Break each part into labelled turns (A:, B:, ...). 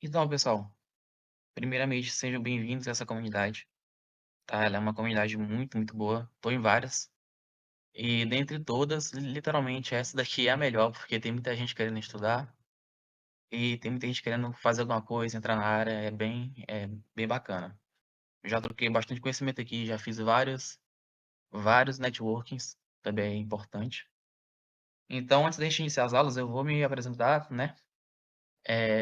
A: Então, pessoal, primeiramente sejam bem-vindos a essa comunidade, tá? Ela é uma comunidade muito, muito boa. Tô em várias. E dentre todas, literalmente essa daqui é a melhor, porque tem muita gente querendo estudar e tem muita gente querendo fazer alguma coisa, entrar na área, é bem bacana. Já troquei bastante conhecimento aqui, já fiz vários networkings, também é importante. Então, antes da gente iniciar as aulas, eu vou me apresentar, né?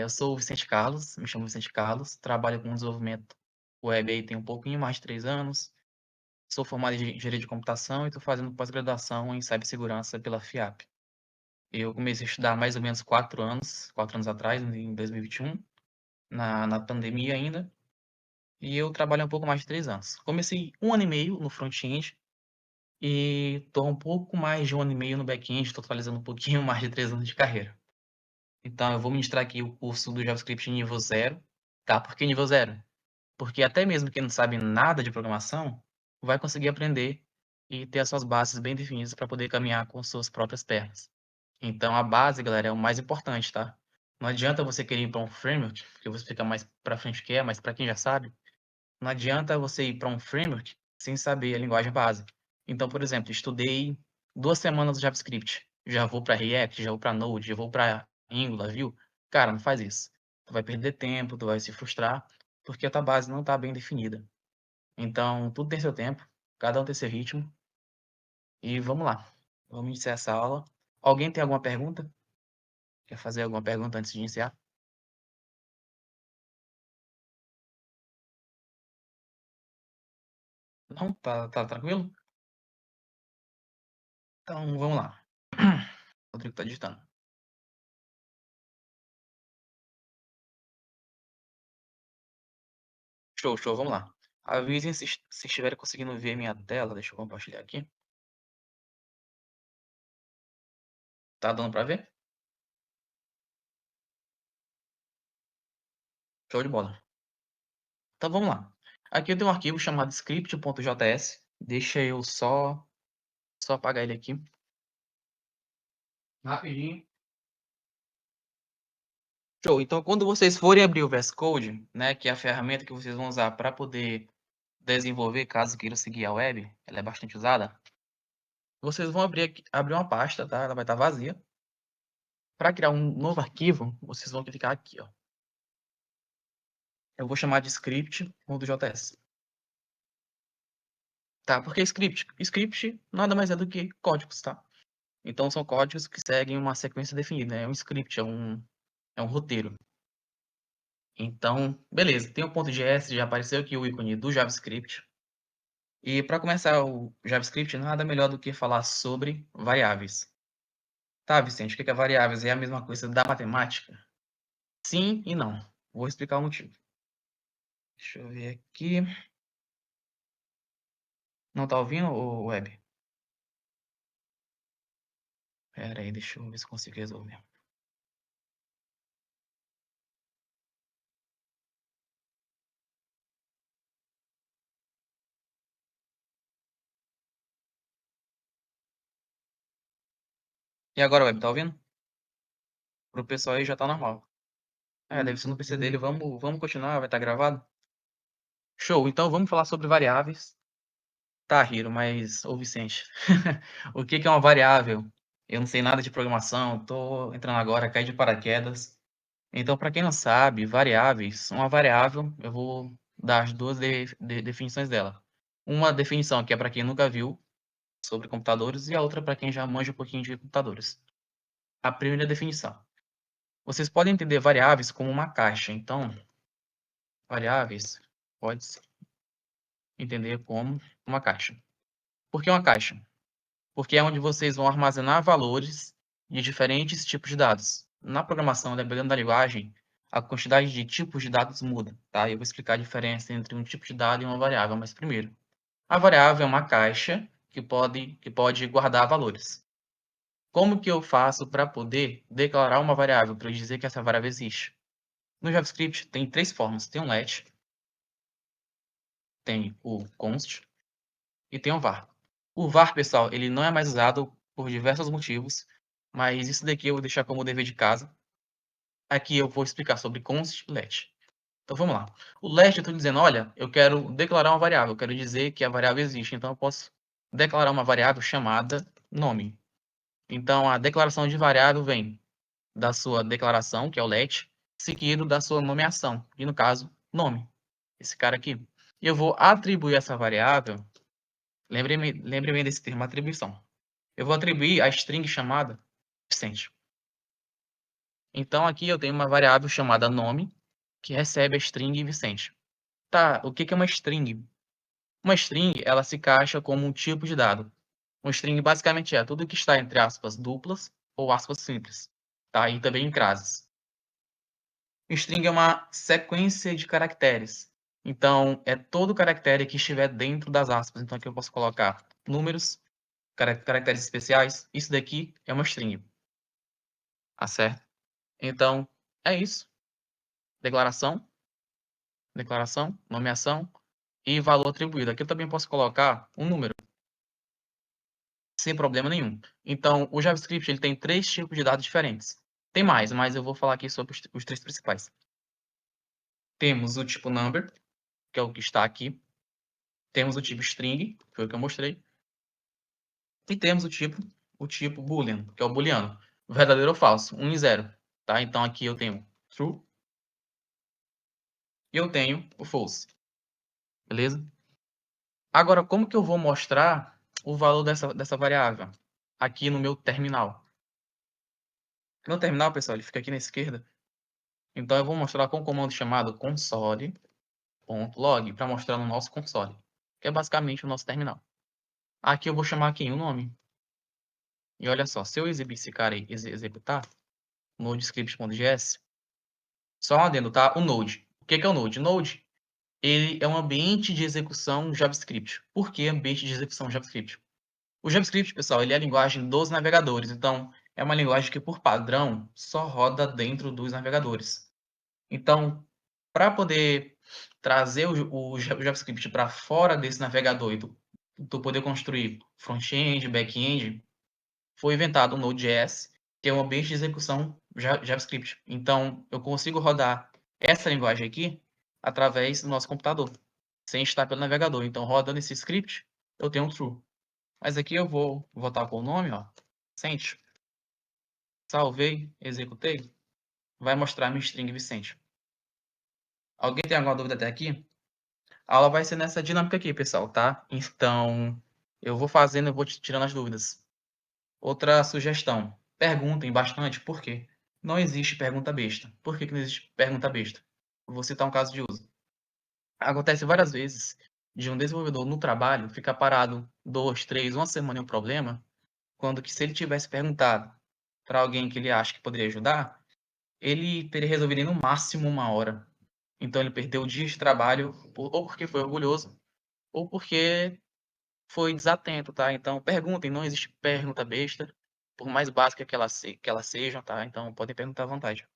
A: Eu sou o Vicente Carlos, me chamo Vicente Carlos, trabalho com desenvolvimento web aí tem um pouquinho mais de 3 anos. Sou formado em engenharia de computação e estou fazendo pós-graduação em cibersegurança pela FIAP. Eu comecei a estudar há mais ou menos 4 anos atrás, em 2021, na pandemia ainda, e eu trabalho há um pouco mais de 3 anos. Comecei 1 ano e meio no front-end e estou um pouco mais de 1 ano e meio no back-end, totalizando um pouquinho mais de 3 anos de carreira. Então, eu vou ministrar aqui o curso do JavaScript nível zero, tá? Por que nível zero? Porque até mesmo quem não sabe nada de programação vai conseguir aprender e ter as suas bases bem definidas para poder caminhar com suas próprias pernas. Então, a base, galera, é o mais importante, tá? Não adianta você querer ir para um framework, porque você fica mais para frente que é, mas para quem já sabe, não adianta você ir para um framework sem saber a linguagem base. Então, por exemplo, estudei 2 semanas de JavaScript, já vou para React, já vou para Node, já vou para Angular, viu? Cara, não faz isso. Tu vai perder tempo, tu vai se frustrar, porque a tua base não está bem definida. Então, tudo tem seu tempo, cada um tem seu ritmo, e vamos lá. Vamos iniciar essa aula. Alguém tem alguma pergunta? Quer fazer alguma pergunta antes de iniciar? Não? Tá tranquilo? Então, vamos lá. O Rodrigo tá digitando. Show, show, vamos lá. Avisem se estiverem conseguindo ver minha tela. Deixa eu compartilhar aqui. Tá dando para ver? Show de bola. Então vamos lá. Aqui eu tenho um arquivo chamado script.js. Deixa eu só apagar ele aqui. Rapidinho. Show. Então quando vocês forem abrir o VS Code, né, que é a ferramenta que vocês vão usar para poder desenvolver, caso queiram seguir a web, ela é bastante usada. Vocês vão abrir uma pasta, tá? Ela vai estar vazia. Para criar um novo arquivo, vocês vão clicar aqui, ó. Eu vou chamar de script.js. Tá? Porque script nada mais é do que códigos, tá? Então são códigos que seguem uma sequência definida, né? É um script, é um roteiro. Então, beleza, tem o ponto .js, já apareceu aqui o ícone do JavaScript. E para começar o JavaScript, nada melhor do que falar sobre variáveis. Tá, Vicente, o que é variáveis? É a mesma coisa da matemática? Sim e não. Vou explicar o motivo. Deixa eu ver aqui. Não tá ouvindo, o web? Pera aí, deixa eu ver se eu consigo resolver. E agora, web, tá ouvindo? Pro pessoal aí já tá normal. Deve ser no PC dele. Vamos continuar, vai estar gravado? Show, então vamos falar sobre variáveis. Tá, Hiro, mas, ô Vicente, o que que é uma variável? Eu não sei nada de programação, tô entrando agora, caí de paraquedas. Então, para quem não sabe, variáveis, uma variável, eu vou dar as duas definições dela. Uma definição que é para quem nunca viu sobre computadores e a outra para quem já manja um pouquinho de computadores. A primeira definição. Vocês podem entender variáveis como uma caixa. Então, variáveis pode entender como uma caixa. Por que uma caixa? Porque é onde vocês vão armazenar valores de diferentes tipos de dados. Na programação, dependendo da linguagem, a quantidade de tipos de dados muda, tá? Eu vou explicar a diferença entre um tipo de dado e uma variável, mas primeiro, a variável é uma caixa que pode guardar valores. Como que eu faço para poder declarar uma variável, para eu dizer que essa variável existe? No JavaScript tem 3 formas. Tem um let, tem o const e tem o var. O var, pessoal, ele não é mais usado por diversos motivos, mas isso daqui eu vou deixar como dever de casa. aqui eu vou explicar sobre const e let. Então vamos lá. O let eu estou dizendo, olha, eu quero declarar uma variável, eu quero dizer que a variável existe, então eu posso declarar uma variável chamada nome. Então a declaração de variável vem da sua declaração, que é o let, seguido da sua nomeação, e no caso, nome, esse cara aqui. E eu vou atribuir essa variável, lembre-me desse termo, atribuição. Eu vou atribuir a string chamada Vicente. Então aqui eu tenho uma variável chamada nome, que recebe a string Vicente. Tá, o que é uma string? Uma string, ela se encaixa como um tipo de dado. Um string basicamente é tudo que está entre aspas duplas ou aspas simples, tá? E também em crases. String é uma sequência de caracteres. Então, é todo caractere que estiver dentro das aspas. Então, aqui eu posso colocar números, caracteres especiais. Isso daqui é uma string, tá certo? Então, é isso. Declaração, declaração, nomeação e valor atribuído. Aqui eu também posso colocar um número, sem problema nenhum. Então, o JavaScript ele tem 3 tipos de dados diferentes. Tem mais, mas eu vou falar aqui sobre os 3 principais. Temos o tipo number, que é o que está aqui. Temos o tipo string, que foi o que eu mostrei. E temos o tipo boolean, que é o booleano. Verdadeiro ou falso, 1 e 0. Tá? Então, aqui eu tenho true e eu tenho o false. Beleza? Agora, como que eu vou mostrar o valor dessa variável? Aqui no meu terminal. No terminal, pessoal, ele fica aqui na esquerda. Então, eu vou mostrar com o comando chamado console.log para mostrar no nosso console, que é basicamente o nosso terminal. Aqui eu vou chamar aqui o nome. E olha só, se eu exibir esse cara e executar, nodescript.js, só um adendo, tá? O Node. O que é o Node? Node, ele é um ambiente de execução JavaScript. Por que ambiente de execução JavaScript? O JavaScript, pessoal, ele é a linguagem dos navegadores. Então, é uma linguagem que, por padrão, só roda dentro dos navegadores. Então, para poder trazer o JavaScript para fora desse navegador e tu poder construir front-end, back-end, foi inventado o Node.js, que é um ambiente de execução JavaScript. Então, eu consigo rodar essa linguagem aqui através do nosso computador, sem estar pelo navegador. Então, rodando esse script, eu tenho um true. Mas aqui eu vou voltar com o nome, ó, Vicente, salvei, executei, vai mostrar minha string Vicente. Alguém tem alguma dúvida até aqui? A aula vai ser nessa dinâmica aqui, pessoal, tá? Então, eu vou fazendo, eu vou tirando as dúvidas. Outra sugestão: perguntem bastante por quê. Não existe pergunta besta. Por que não existe pergunta besta? Vou citar um caso de uso. Acontece várias vezes de um desenvolvedor no trabalho ficar parado 2, 3, uma semana em um problema, quando que se ele tivesse perguntado para alguém que ele acha que poderia ajudar, ele teria resolvido em no máximo 1 hora. Então ele perdeu dias de trabalho ou porque foi orgulhoso ou porque foi desatento, tá? Então perguntem, não existe pergunta besta, por mais básica que ela seja, tá? Então podem perguntar à vontade.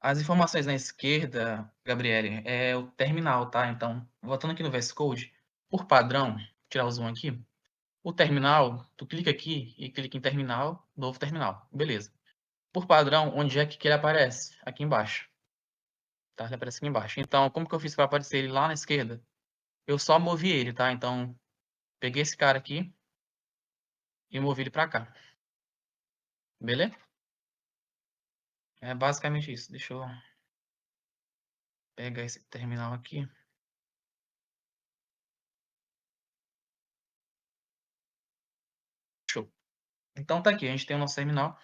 A: As informações na esquerda, Gabriele, é o terminal, tá? Então, voltando aqui no VS Code, por padrão, vou tirar o zoom aqui, o terminal, tu clica aqui e clica em terminal, novo terminal, beleza. Por padrão, onde é que ele aparece? Aqui embaixo, tá? Ele aparece aqui embaixo. Então, como que eu fiz para aparecer ele lá na esquerda? Eu só movi ele, tá? Então, peguei esse cara aqui e movi ele para cá. Beleza? É basicamente isso. Deixa eu pegar esse terminal aqui. Show. Então tá aqui, a gente tem o nosso terminal.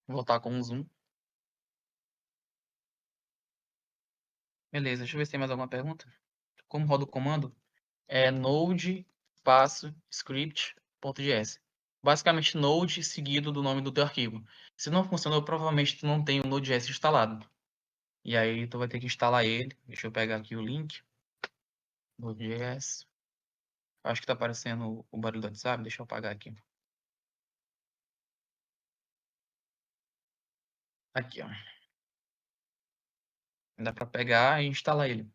A: Vou voltar com um zoom. Beleza, deixa eu ver se tem mais alguma pergunta. Como roda o comando? É node espaço script.js. Basicamente node seguido do nome do teu arquivo. Se não funcionou, provavelmente tu não tem o Node.js instalado. E aí tu vai ter que instalar ele. Deixa eu pegar aqui o link. Node.js. Acho que tá aparecendo o barulho do WhatsApp. Deixa eu apagar aqui. Aqui, ó. Dá para pegar e instalar ele.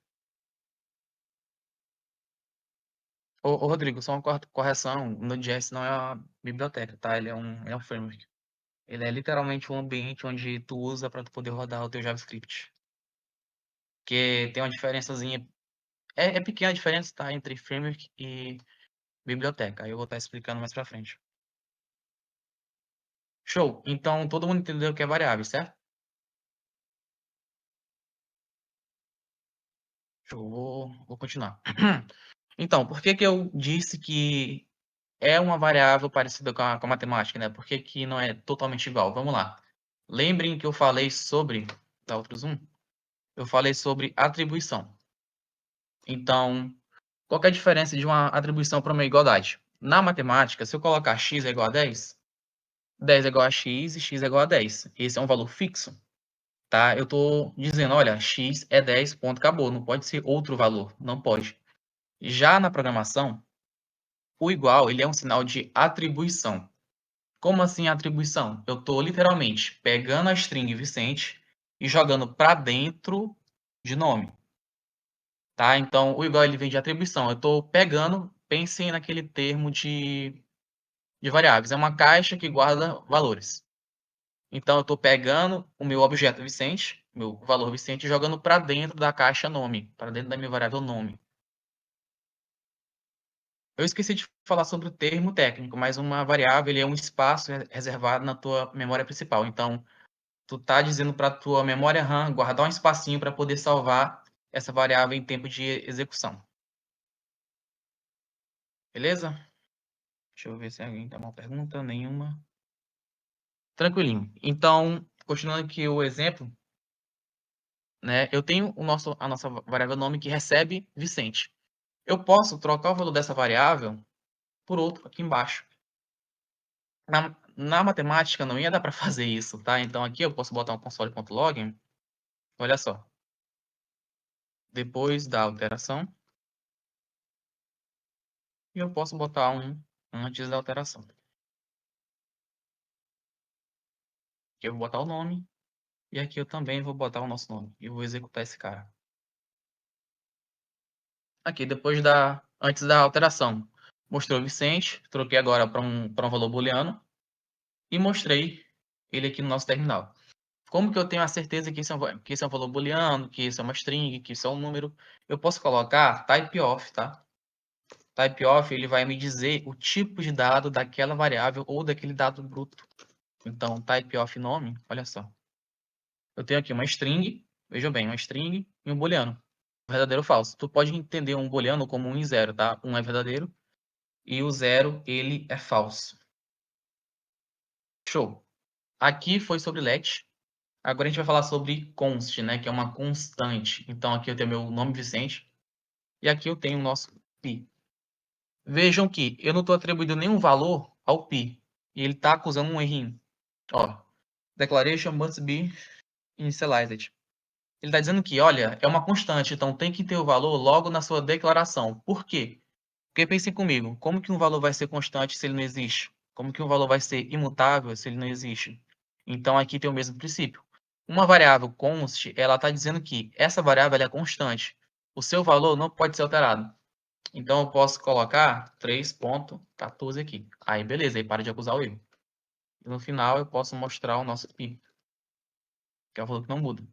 A: Ô, Rodrigo, só uma correção, o Node.js não é uma biblioteca, tá? Ele é um framework. Ele é literalmente um ambiente onde tu usa para tu poder rodar o teu JavaScript. Que tem uma diferençazinha, é pequena a diferença, tá? Entre framework e biblioteca. Aí eu vou estar explicando mais pra frente. Show! Então todo mundo entendeu o que é variável, certo? Show, vou continuar. Então, por que que eu disse que é uma variável parecida com a matemática, né? Por que que não é totalmente igual? Vamos lá. Lembrem que eu falei sobre, da outro zoom, eu falei sobre atribuição. Então, qual que é a diferença de uma atribuição para uma igualdade? Na matemática, se eu colocar x é igual a 10, 10 é igual a x e x é igual a 10. Esse é um valor fixo, tá? Eu estou dizendo, olha, x é 10, ponto, acabou. Não pode ser outro valor, não pode. Já na programação, o igual, ele é um sinal de atribuição. Como assim atribuição? Eu estou literalmente pegando a string Vicente e jogando para dentro de nome, tá? Então, o igual ele vem de atribuição. Eu estou pegando, pensem naquele termo de variáveis. É uma caixa que guarda valores. Então, eu estou pegando o meu objeto Vicente, meu valor Vicente, e jogando para dentro da caixa nome, para dentro da minha variável nome. Eu esqueci de falar sobre o termo técnico, mas uma variável ele é um espaço reservado na tua memória principal. Então, tu tá dizendo para tua memória RAM guardar um espacinho para poder salvar essa variável em tempo de execução. Beleza? Deixa eu ver se alguém tem uma pergunta. Nenhuma. Tranquilinho. Então, continuando aqui o exemplo, né? Eu tenho a nossa variável nome que recebe Vicente. Eu posso trocar o valor dessa variável por outro aqui embaixo. Na matemática não ia dar para fazer isso, tá? Então aqui eu posso botar um console.log. Olha só. Depois da alteração, e eu posso botar um antes da alteração. Aqui eu vou botar o nome, e aqui eu também vou botar o nosso nome. E vou executar esse cara. Aqui, antes da alteração, mostrou o Vicente, troquei agora para um valor booleano, e mostrei ele aqui no nosso terminal. Como que eu tenho a certeza que isso é um valor booleano, que isso é uma string, que isso é um número? Eu posso colocar typeof, tá? Typeof, ele vai me dizer o tipo de dado daquela variável ou daquele dado bruto. Então, typeof nome, olha só. Eu tenho aqui uma string, veja bem, uma string e um booleano. Verdadeiro ou falso. Tu pode entender um booleano como um e zero, tá? Um é verdadeiro e o zero, ele é falso. Show. Aqui foi sobre let. Agora a gente vai falar sobre const, né? Que é uma constante. Então aqui eu tenho meu nome Vicente e aqui eu tenho o nosso pi. Vejam que eu não estou atribuindo nenhum valor ao pi. E ele está acusando um errinho. Ó, declaration must be initialized. Ele está dizendo que, olha, é uma constante, então tem que ter o valor logo na sua declaração. Por quê? Porque pensem comigo, como que um valor vai ser constante se ele não existe? Como que um valor vai ser imutável se ele não existe? Então aqui tem o mesmo princípio. Uma variável const, ela está dizendo que essa variável ela é constante. O seu valor não pode ser alterado. Então eu posso colocar 3.14 aqui. Aí beleza, aí para de acusar o erro. E no final eu posso mostrar o nosso pi, que é o valor que não muda.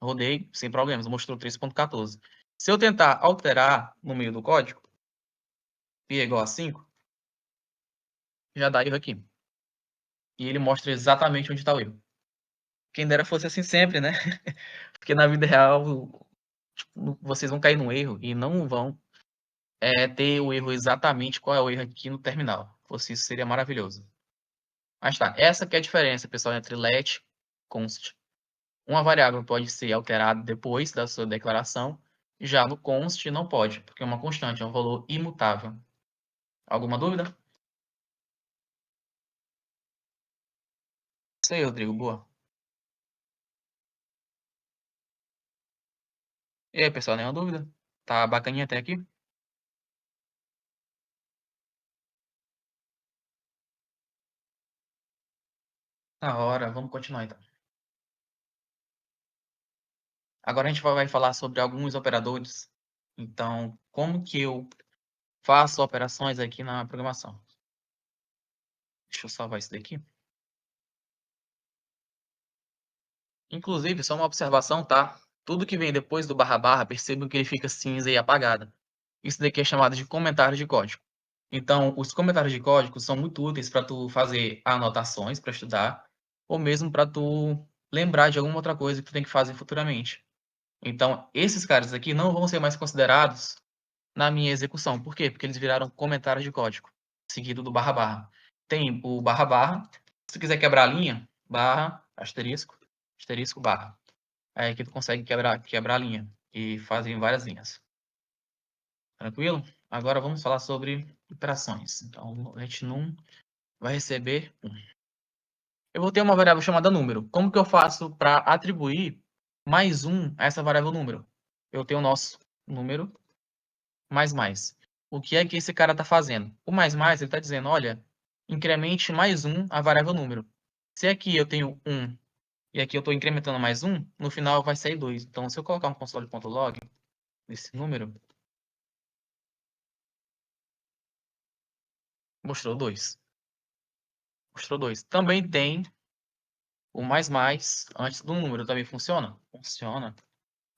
A: Rodei sem problemas, mostrou 3.14. Se eu tentar alterar no meio do código, pi é igual a 5, já dá erro aqui. E ele mostra exatamente onde está o erro. Quem dera fosse assim sempre, né? Porque na vida real, tipo, vocês vão cair no erro e não vão ter o erro exatamente qual é o erro aqui no terminal. Se fosse isso, seria maravilhoso. Mas tá, essa que é a diferença, pessoal, entre let e const. Uma variável pode ser alterada depois da sua declaração, já no const não pode, porque é uma constante, é um valor imutável. Alguma dúvida? Isso aí, Rodrigo, boa. E aí, pessoal, nenhuma dúvida? Tá bacaninha até aqui? Na hora, vamos continuar então. Agora a gente vai falar sobre alguns operadores. Então, como que eu faço operações aqui na programação. Deixa eu salvar isso daqui. Inclusive, só uma observação, tá? Tudo que vem depois do barra barra, percebam que ele fica cinza e apagado. Isso daqui é chamado de comentário de código. Então, os comentários de código são muito úteis para tu fazer anotações para estudar, ou mesmo para tu lembrar de alguma outra coisa que tu tem que fazer futuramente. Então, esses caras aqui não vão ser mais considerados na minha execução. Por quê? Porque eles viraram comentários de código, seguido do barra barra. Tem o barra barra. Se tu quiser quebrar a linha, barra, asterisco, asterisco, barra. Aí aqui tu consegue quebrar a linha e fazer em várias linhas. Tranquilo? Agora vamos falar sobre iterações. Então, a gente não vai receber 1. Eu vou ter uma variável chamada número. Como que eu faço para atribuir mais 1 a essa variável número? Eu tenho o nosso número mais mais. O que é que esse cara está fazendo? O mais mais, ele está dizendo, olha, incremente mais 1 a variável número. Se aqui eu tenho 1 e aqui eu estou incrementando mais 1, no final vai sair 2. Então, se eu colocar um console.log nesse número, mostrou 2. Mostrou 2. Também tem o mais mais antes do número. Também funciona? Funciona.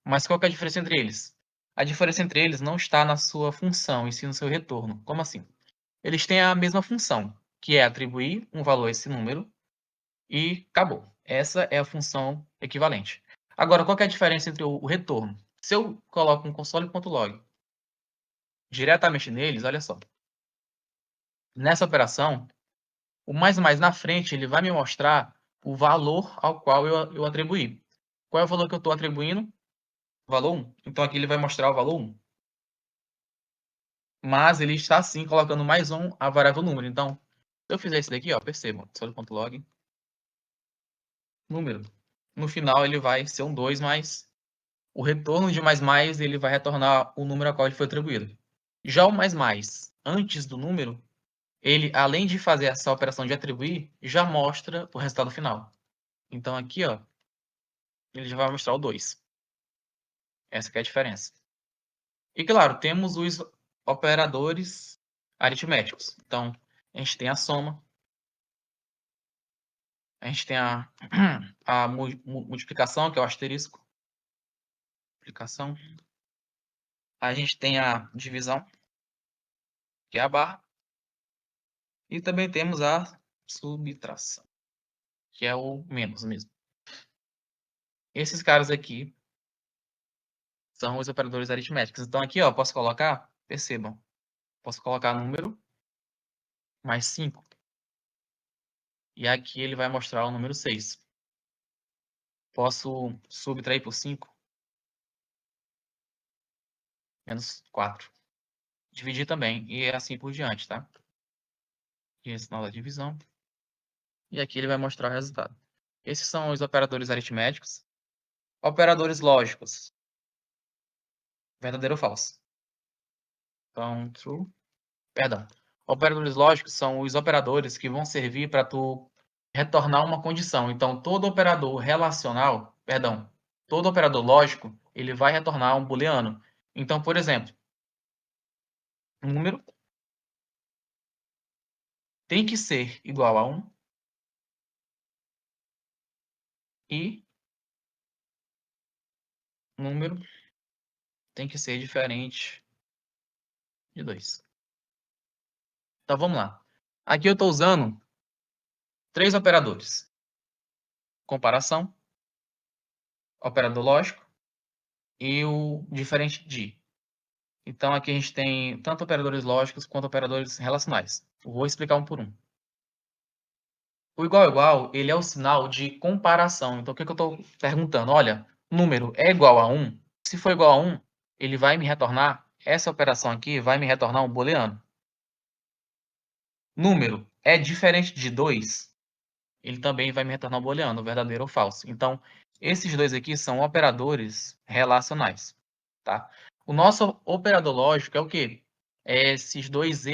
A: Mas qual que é a diferença entre eles? A diferença entre eles não está na sua função, e sim no seu retorno. Como assim? Eles têm a mesma função, que é atribuir um valor a esse número e acabou. Essa é a função equivalente. Agora, qual que é a diferença entre o retorno? Se eu coloco um console.log diretamente neles, olha só. Nessa operação, o mais na frente ele vai me mostrar o valor ao qual eu atribuí. Qual é o valor que eu estou atribuindo? Valor 1. Então aqui ele vai mostrar o valor 1. Mas ele está sim colocando mais 1 a variável número. Então, se eu fizer isso daqui, ó, percebam, console.log número. No final ele vai ser um 2, mas o retorno de mais ele vai retornar o número ao qual ele foi atribuído. Já o mais antes do número, ele, além de fazer essa operação de atribuir, já mostra o resultado final. Então aqui, ó, ele já vai mostrar o 2. Essa que é a diferença. E claro, temos os operadores aritméticos. Então, a gente tem a soma, a gente tem a multiplicação, que é o asterisco, multiplicação. A gente tem a divisão, que é a barra. E também temos a subtração, que é o menos mesmo. Esses caras aqui são os operadores aritméticos. Então aqui, ó, posso colocar, percebam, posso colocar número mais 5. E aqui ele vai mostrar o número 6. Posso subtrair por 5, menos 4. Dividir também, e assim por diante, tá? E esse sinal da divisão. E aqui ele vai mostrar o resultado. Esses são os operadores aritméticos. Operadores lógicos. Verdadeiro ou falso? Então, true. Perdão. Operadores lógicos são os operadores que vão servir para tu retornar uma condição. Então, todo operador relacional, perdão, todo operador lógico, ele vai retornar um booleano. Então, por exemplo, número tem que ser igual a 1 e número tem que ser diferente de 2. Então, vamos lá. Aqui eu estou usando 3 operadores. Comparação, operador lógico e o diferente de. Então, aqui a gente tem tanto operadores lógicos quanto operadores relacionais. Eu vou explicar um por um. O igual a igual, ele é o sinal de comparação. Então, o que eu estou perguntando? Olha, número é igual a 1? Se for igual a 1, ele vai me retornar, essa operação aqui vai me retornar um booleano. Número é diferente de 2? Ele também vai me retornar um booleano, verdadeiro ou falso. Então, esses dois aqui são operadores relacionais, tá? O nosso operador lógico é o quê? É esses dois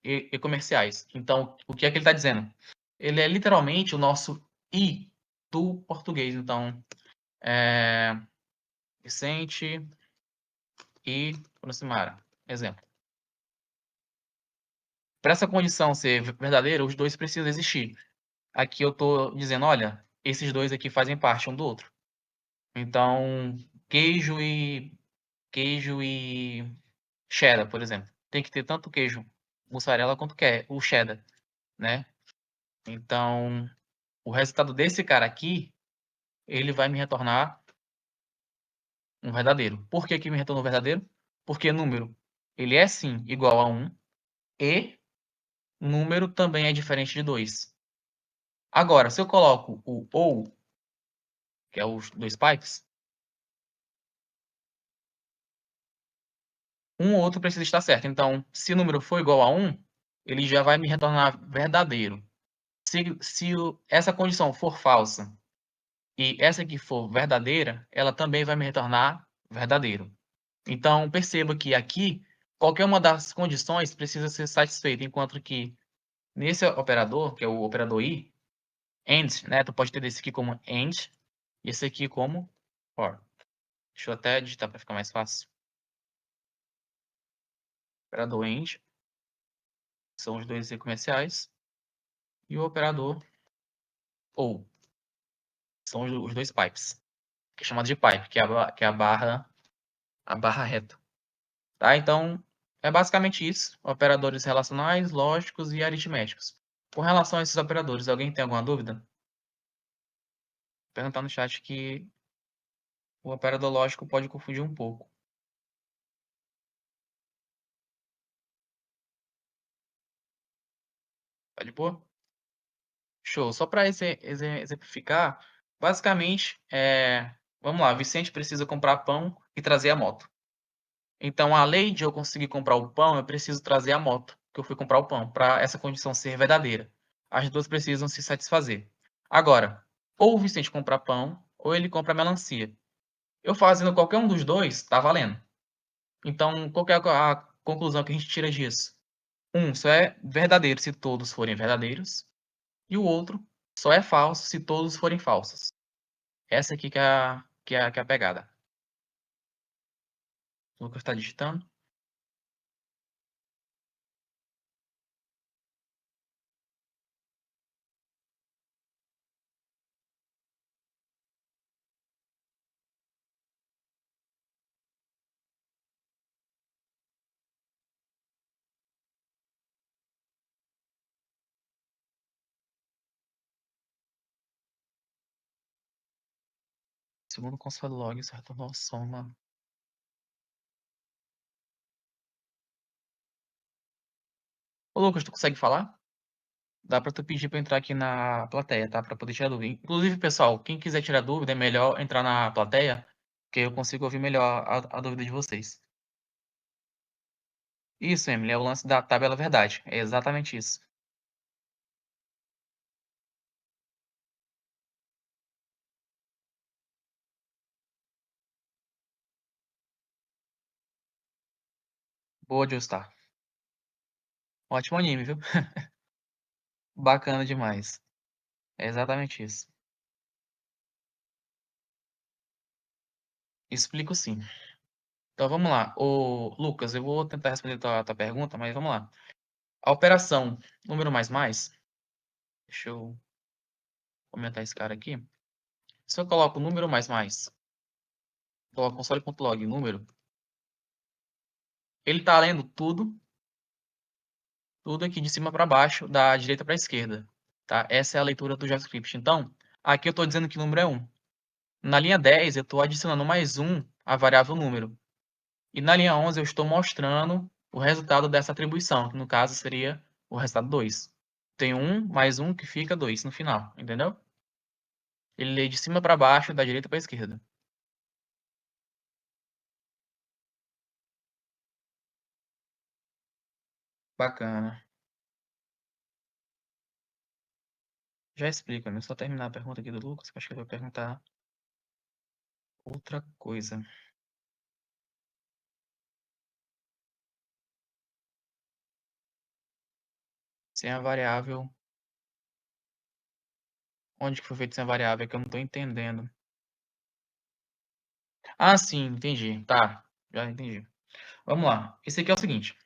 A: e-comerciais. Então, o que é que ele está dizendo? Ele é literalmente o nosso i do português. Então, Vicente e Proximara. Exemplo. Para essa condição ser verdadeira, os dois precisam existir. Aqui eu estou dizendo, olha, esses dois aqui fazem parte um do outro. Então, queijo e queijo e cheddar, por exemplo, tem que ter tanto queijo mussarela quanto quer o cheddar, né? Então, o resultado desse cara aqui, ele vai me retornar um verdadeiro. Por que que me retornou verdadeiro? Porque número, ele é sim igual a 1 e número também é diferente de 2. Agora, se eu coloco o ou, que é os dois pipes, um ou outro precisa estar certo. Então, se o número for igual a 1, ele já vai me retornar verdadeiro. Se essa condição for falsa e essa aqui for verdadeira, ela também vai me retornar verdadeiro. Então, perceba que aqui, qualquer uma das condições precisa ser satisfeita, enquanto que nesse operador, que é o operador I, AND, né, tu pode ter esse aqui como AND e esse aqui como OR. Deixa eu até digitar para ficar mais fácil. Operador AND são os dois comerciais e o operador OR são os dois pipes, que é chamado de pipe, que é a barra reta. Tá? Então, é basicamente isso. Operadores relacionais, lógicos e aritméticos. Com relação a esses operadores, alguém tem alguma dúvida? Perguntar no chat que o operador lógico pode confundir um pouco. Tá de boa? Show. Só para exemplificar, basicamente, vamos lá, Vicente precisa comprar pão e trazer a moto. Então, além de eu conseguir comprar o pão, eu preciso trazer a moto, que eu fui comprar o pão, para essa condição ser verdadeira. As duas precisam se satisfazer. Agora, ou o Vicente compra pão, ou ele compra melancia. Eu fazendo qualquer um dos dois, tá valendo. Então, qual que é a conclusão que a gente tira disso? Um só é verdadeiro se todos forem verdadeiros, e o outro só é falso se todos forem falsos. Essa aqui que é a pegada. O Lucas está digitando. Segundo console log, isso retornou a soma. Ô, Lucas, tu consegue falar? Dá pra tu pedir pra eu entrar aqui na plateia, tá? Pra poder tirar dúvida. Inclusive, pessoal, quem quiser tirar dúvida, é melhor entrar na plateia, que eu consigo ouvir melhor a dúvida de vocês. Isso, Emily, é o lance da tabela verdade. É exatamente isso. Boa, Joestar. Ótimo anime, viu? Bacana demais. É exatamente isso. Explico sim. Então vamos lá. Ô, Lucas, eu vou tentar responder tua pergunta, mas vamos lá. A operação número mais mais, deixa eu comentar esse cara aqui. Se eu coloco número mais mais, coloco console.log número, ele está lendo tudo aqui de cima para baixo, da direita para a esquerda. Tá? Essa é a leitura do JavaScript. Então, aqui eu estou dizendo que o número é 1. Na linha 10, eu estou adicionando mais 1 à variável número. E na linha 11, eu estou mostrando o resultado dessa atribuição, que no caso seria o resultado 2. Tem 1 mais 1 que fica 2 no final, entendeu? Ele lê de cima para baixo, da direita para a esquerda. Bacana. Já explico, né? Só terminar a pergunta aqui do Lucas, que eu acho que ele vai perguntar outra coisa. Sem a variável. Onde que foi feito sem a variável? É que eu não estou entendendo. Ah, sim, entendi. Tá, já entendi. Vamos lá. Esse aqui é o seguinte.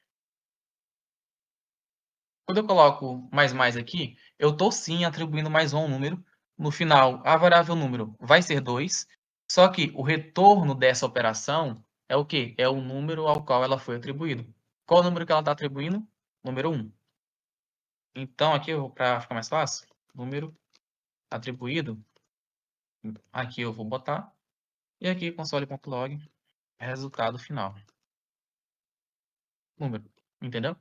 A: Quando eu coloco mais aqui, eu estou sim atribuindo mais um número. No final, a variável número vai ser 2, só que o retorno dessa operação é o quê? É o número ao qual ela foi atribuído. Qual o número que ela está atribuindo? Número 1. Então, aqui, para ficar mais fácil, número atribuído, aqui eu vou botar, e aqui console.log, resultado final. Número, entendeu?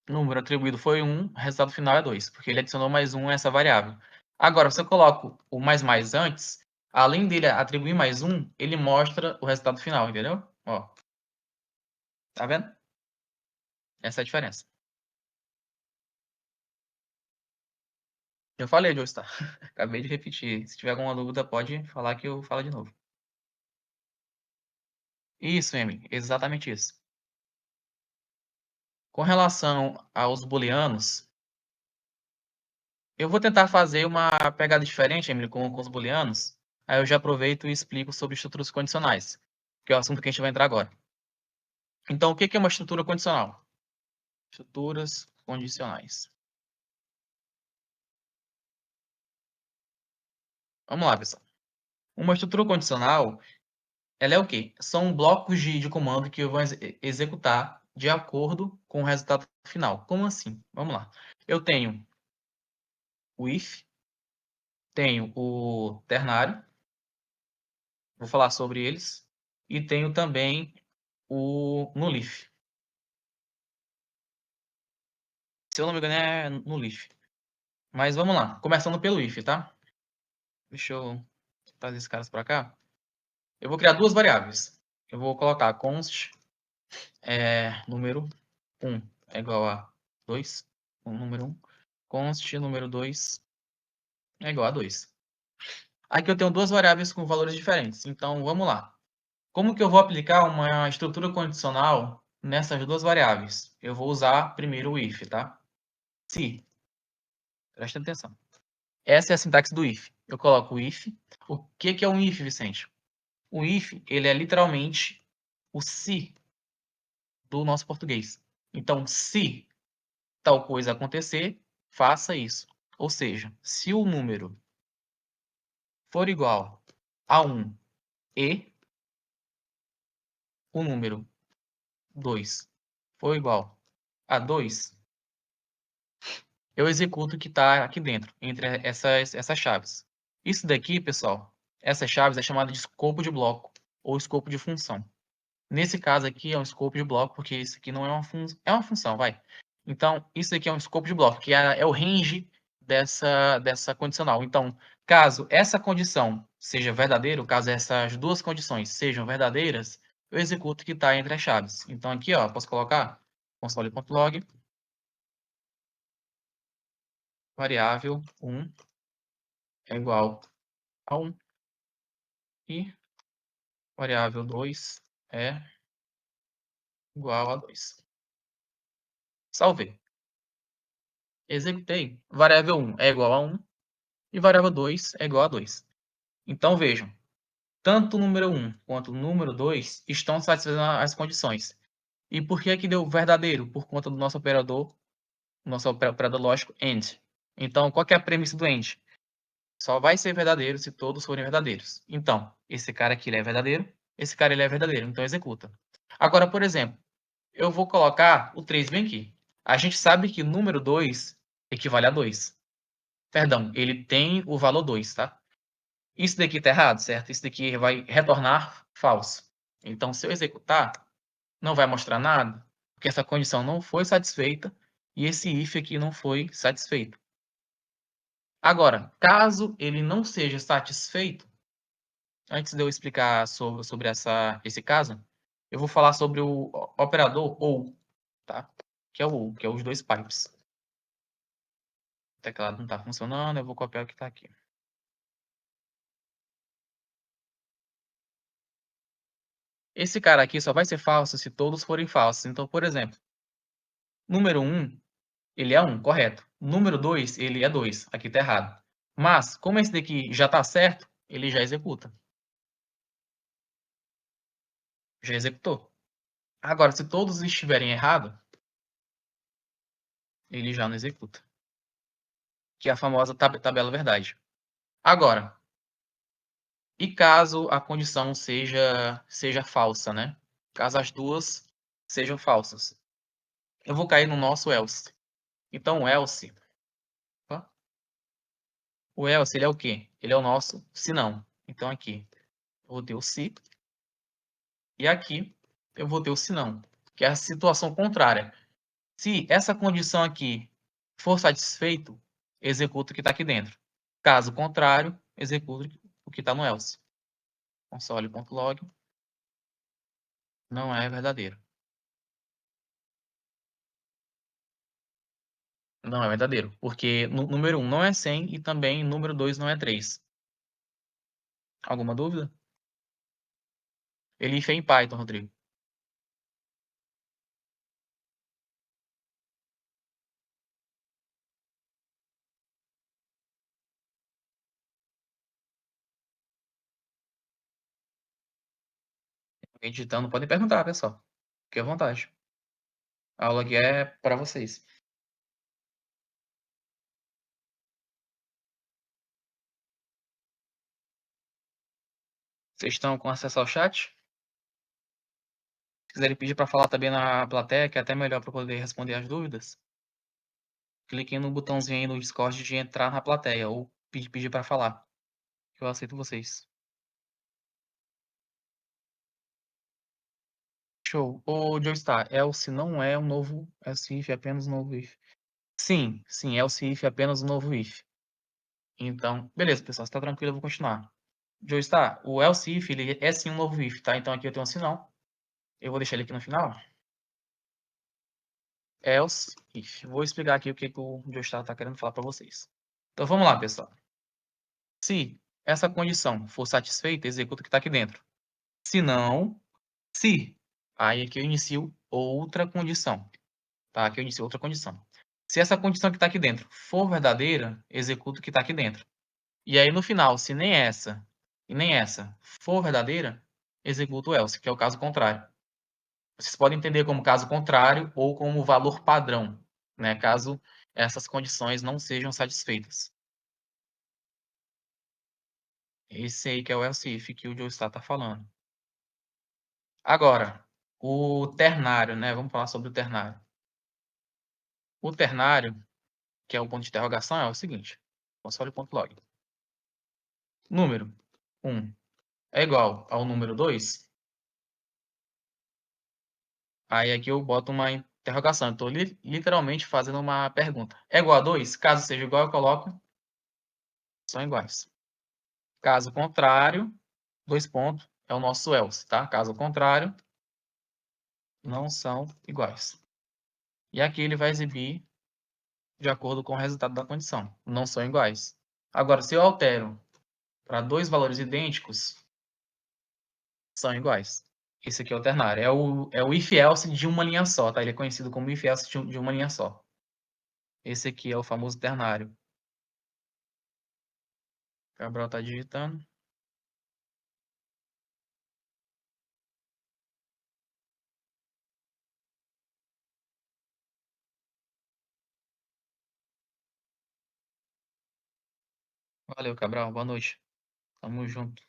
A: Número atribuído foi 1, resultado final é 2, porque ele adicionou mais 1 a essa variável. Agora, se eu coloco o mais antes, além dele atribuir mais 1, ele mostra o resultado final, entendeu? Ó, tá vendo? Essa é a diferença. Eu falei, Joestar. Acabei de repetir. Se tiver alguma dúvida, pode falar que eu falo de novo. Isso, Emily, exatamente isso. Com relação aos booleanos, eu vou tentar fazer uma pegada diferente, Emily, com os booleanos. Aí eu já aproveito e explico sobre estruturas condicionais, que é o assunto que a gente vai entrar agora. Então, o que é uma estrutura condicional? Estruturas condicionais. Vamos lá, pessoal. Uma estrutura condicional, ela é o quê? São blocos de comando que eu vou executar de acordo com o resultado final. Como assim? Vamos lá. Eu tenho o if, tenho o ternário, vou falar sobre eles, e tenho também o nulif. Se eu não me engano, é nulif. Mas vamos lá, começando pelo if, tá? Deixa eu trazer esses caras para cá. Eu vou criar duas variáveis. Eu vou colocar const número 1 é igual a 2, o número 1. Const número 2 é igual a 2. Aqui eu tenho duas variáveis com valores diferentes. Então, vamos lá. Como que eu vou aplicar uma estrutura condicional nessas duas variáveis? Eu vou usar primeiro o if, tá? Se, presta atenção. Essa é a sintaxe do if. Eu coloco o if. O que é um if, Vicente? O if, ele é literalmente o se do nosso português. Então, se tal coisa acontecer, faça isso. Ou seja, se o número for igual a 1 e o número 2 for igual a 2, eu executo o que está aqui dentro, entre essas chaves. Isso daqui, pessoal, essas chaves é chamada de escopo de bloco ou escopo de função. Nesse caso aqui é um escopo de bloco, porque isso aqui não é é uma função, vai. Então, isso aqui é um escopo de bloco, que é o range dessa condicional. Então, caso essa condição seja verdadeira, caso essas duas condições sejam verdadeiras, eu executo o que está entre as chaves. Então, aqui, ó, posso colocar console.log, variável 1 é igual a 1 e variável 2 é igual a 2. Salvei. Executei. Variável 1 é igual a 1 e variável 2 é igual a 2. Então, vejam, tanto o número 1 quanto o número 2 estão satisfazendo as condições. E por que que deu verdadeiro? Por conta do nosso operador lógico AND. Então, qual que é a premissa do AND? Só vai ser verdadeiro se todos forem verdadeiros. Então, esse cara aqui ele é verdadeiro, esse cara ele é verdadeiro, então executa. Agora, por exemplo, eu vou colocar o 3 bem aqui. A gente sabe que o número 2 equivale a 2. Perdão, ele tem o valor 2, tá? Isso daqui está errado, certo? Isso daqui vai retornar falso. Então, se eu executar, não vai mostrar nada, porque essa condição não foi satisfeita e esse if aqui não foi satisfeito. Agora, caso ele não seja satisfeito, antes de eu explicar sobre esse caso, eu vou falar sobre o operador OU, tá? Que é o OU, que é os dois pipes. O teclado não está funcionando, eu vou copiar o que está aqui. Esse cara aqui só vai ser falso se todos forem falsos. Então, por exemplo, número 1, ele é 1, correto. Número 2, ele é 2. Aqui está errado. Mas, como esse daqui já está certo, ele já executa. Já executou. Agora, se todos estiverem errados, ele já não executa, que é a famosa tabela verdade. Agora, e caso a condição seja falsa, né? Caso as duas sejam falsas. Eu vou cair no nosso else. Então opa, o else ele é o quê? Ele é o nosso se não. Então aqui eu vou ter o se e aqui eu vou ter o se não, que é a situação contrária. Se essa condição aqui for satisfeito, executa o que está aqui dentro. Caso contrário, executa o que está no else. Console.log não é verdadeiro. Não é verdadeiro, porque número 1 não é 100 e também número 2 não é 3. Alguma dúvida? Ele é em Python, Rodrigo. Alguém digitando, podem perguntar, pessoal. Fique à vontade. A aula aqui é para vocês. Vocês estão com acesso ao chat? Se quiserem pedir para falar também na plateia, que é até melhor para poder responder as dúvidas, cliquem no botãozinho aí no Discord de entrar na plateia ou pedir para falar, que eu aceito vocês. Show. Ô, Joestar, else não é um novo else if, é apenas um novo if. Sim, else if é apenas um novo if. Então, beleza, pessoal, se tá tranquilo, eu vou continuar. Joestar, o else if, ele é sim um novo if, tá? Então aqui eu tenho um sinal. Eu vou deixar ele aqui no final. Else if. Vou explicar aqui o que o Joestar tá querendo falar para vocês. Então vamos lá, pessoal. Se essa condição for satisfeita, executa o que está aqui dentro. Se não, se. Aí aqui eu inicio outra condição. Tá? Aqui eu inicio outra condição. Se essa condição que está aqui dentro for verdadeira, executa o que está aqui dentro. E aí no final, se nem essa e nem essa for verdadeira, executa o else, que é o caso contrário. Vocês podem entender como caso contrário ou como valor padrão, né? Caso essas condições não sejam satisfeitas. Esse aí que é o else if que o Joe está falando. Agora, o ternário, né? Vamos falar sobre o ternário. O ternário, que é o ponto de interrogação, é o seguinte: console.log. Número 1 é igual ao número 2. Aí aqui eu boto uma interrogação. Estou literalmente fazendo uma pergunta. É igual a 2? Caso seja igual, eu coloco são iguais. Caso contrário, dois pontos, é o nosso else, tá? Caso contrário, não são iguais. E aqui ele vai exibir de acordo com o resultado da condição. Não são iguais. Agora, se eu altero para dois valores idênticos, são iguais. Esse aqui é o ternário. É o if-else de uma linha só, tá? Ele é conhecido como if-else de uma linha só. Esse aqui é o famoso ternário. O Cabral tá digitando. Valeu, Cabral. Boa noite. Tamo junto.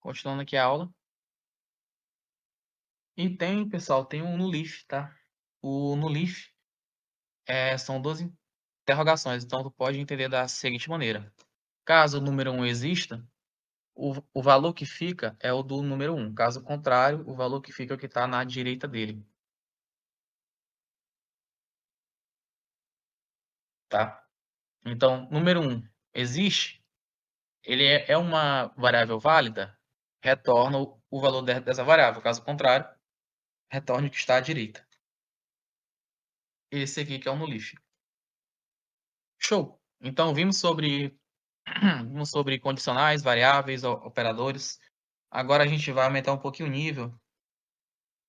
A: Continuando aqui a aula. E tem, pessoal, tem um no Leaf, tá? O no Leaf são 12 interrogações, então tu pode entender da seguinte maneira. Caso o número 1 exista, o valor que fica é o do número 1. Caso contrário, o valor que fica é o que está na direita dele. Tá? Então, número 1 existe, ele é uma variável válida, retorna o valor dessa variável. Caso contrário, retorne o que está à direita. Esse aqui que é o nullif. Show! Então, vimos sobre condicionais, variáveis, operadores. Agora a gente vai aumentar um pouquinho o nível.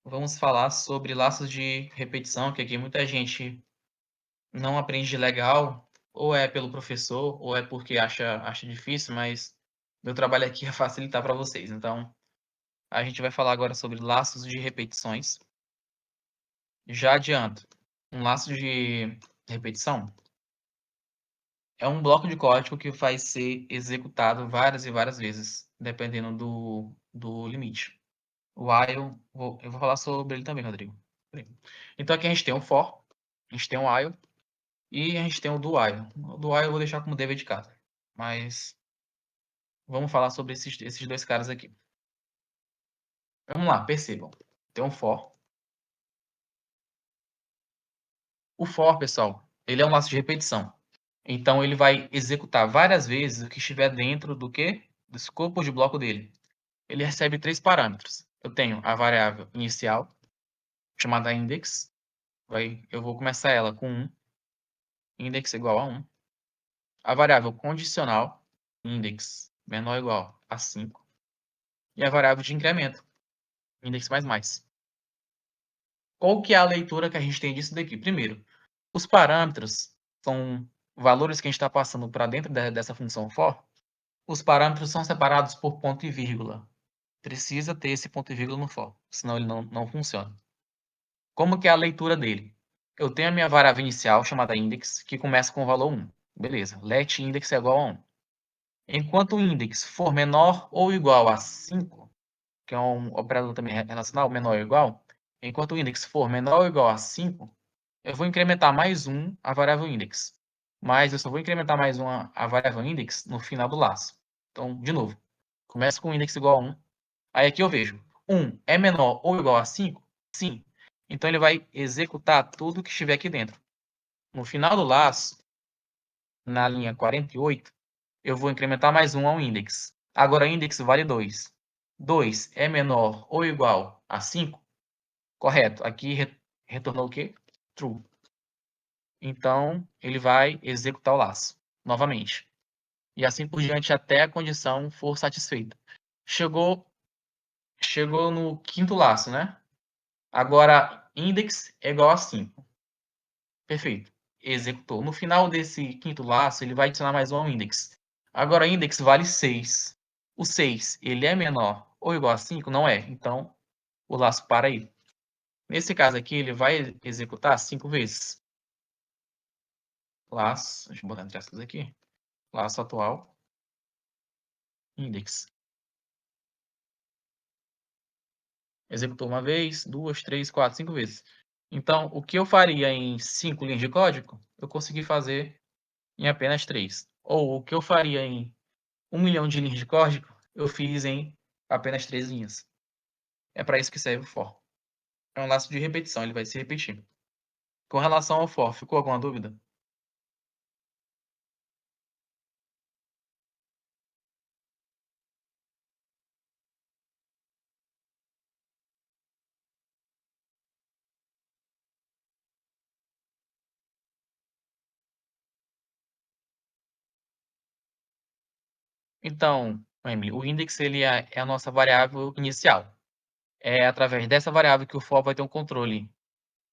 A: Vamos falar sobre laços de repetição, que aqui muita gente não aprende legal, ou é pelo professor, ou é porque acha difícil, mas meu trabalho aqui é facilitar para vocês. Então, a gente vai falar agora sobre laços de repetições. Já adianto, um laço de repetição é um bloco de código que vai ser executado várias e várias vezes, dependendo do limite. O while, eu vou falar sobre ele também, Rodrigo. Então aqui a gente tem o for, a gente tem o while e a gente tem o do while. O do while eu vou deixar como dever de casa, mas vamos falar sobre esses dois caras aqui. Vamos lá, percebam. Tem um for. O for, pessoal, ele é um laço de repetição. Então ele vai executar várias vezes o que estiver dentro do quê? Do escopo de bloco dele. Ele recebe três parâmetros. Eu tenho a variável inicial, chamada index. Eu vou começar ela com 1, index igual a 1. A variável condicional, index menor ou igual a 5. E a variável de incremento, index mais mais. Qual que é a leitura que a gente tem disso daqui? Primeiro, os parâmetros são valores que a gente está passando para dentro dessa função for. Os parâmetros são separados por ponto e vírgula. Precisa ter esse ponto e vírgula no for, senão ele não funciona. Como que é a leitura dele? Eu tenho a minha variável inicial, chamada index, que começa com o valor 1. Beleza, let index é igual a 1. Enquanto o index for menor ou igual a 5, que é um operador também relacional, menor ou igual, enquanto o index for menor ou igual a 5, eu vou incrementar mais 1 a variável index. Mas eu só vou incrementar mais 1 a variável index no final do laço. Então, de novo, começa com o index igual a 1. Aí aqui eu vejo, 1 é menor ou igual a 5? Sim. Então ele vai executar tudo que estiver aqui dentro. No final do laço, na linha 48, eu vou incrementar mais 1 ao index. Agora, index vale 2. 2 é menor ou igual a 5? Correto. Aqui retornou o quê? True. Então, ele vai executar o laço novamente. E assim por diante até a condição for satisfeita. Chegou, chegou no quinto laço, né? Agora, index é igual a 5. Perfeito. Executou. No final desse quinto laço, ele vai adicionar mais um ao index. Agora, index vale 6. O 6, ele é menor ou igual a 5? Não é. Então, o laço para aí. Nesse caso aqui, ele vai executar 5 vezes. Laço, deixa eu botar entre aspas aqui. Laço atual, index. Executou uma vez, duas, três, quatro, 5 vezes. Então, o que eu faria em 5 linhas de código, eu consegui fazer em apenas 3. Ou o que eu faria em 1 milhão de linhas de código, eu fiz em apenas 3 linhas. É para isso que serve o for. É um laço de repetição, ele vai se repetir. Com relação ao for, ficou alguma dúvida? Então, Emily, o index ele é a nossa variável inicial. É através dessa variável que o for vai ter um controle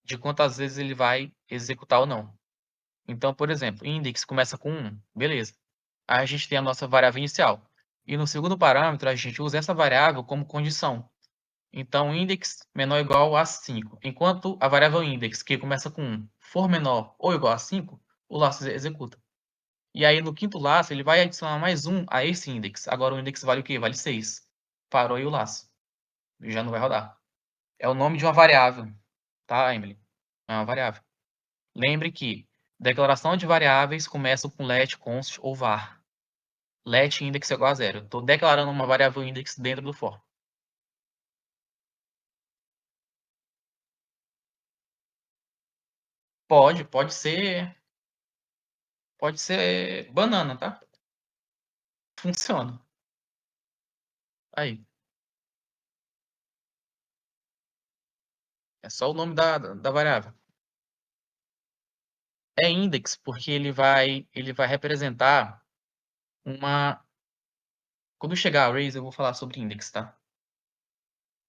A: de quantas vezes ele vai executar ou não. Então, por exemplo, index começa com 1, beleza. Aí a gente tem a nossa variável inicial. E no segundo parâmetro, a gente usa essa variável como condição. Então, index menor ou igual a 5. Enquanto a variável index, que começa com 1, for menor ou igual a 5, o laço executa. E aí, no quinto laço, ele vai adicionar mais 1 a esse index. Agora, o index vale o quê? Vale 6. Parou aí o laço. Já não vai rodar. É o nome de uma variável, tá, Emily? É uma variável. Lembre que declaração de variáveis começa com let, const ou var. Let index é igual a 0. Estou declarando uma variável index dentro do for. Pode ser banana, tá? Funciona. Aí, é só o nome da variável. É index porque ele vai representar uma. Quando chegar a arrays, eu vou falar sobre index, tá?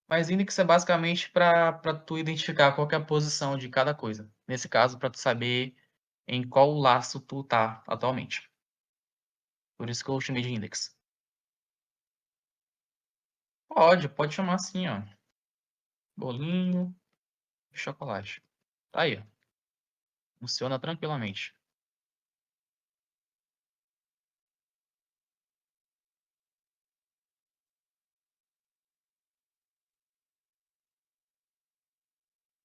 A: Mas index é basicamente para tu identificar qual que é a posição de cada coisa. Nesse caso, para tu saber em qual laço tu tá atualmente. Por isso que eu chamei de index. Pode chamar assim, ó. Bolinho de chocolate. Tá aí, ó. Funciona tranquilamente.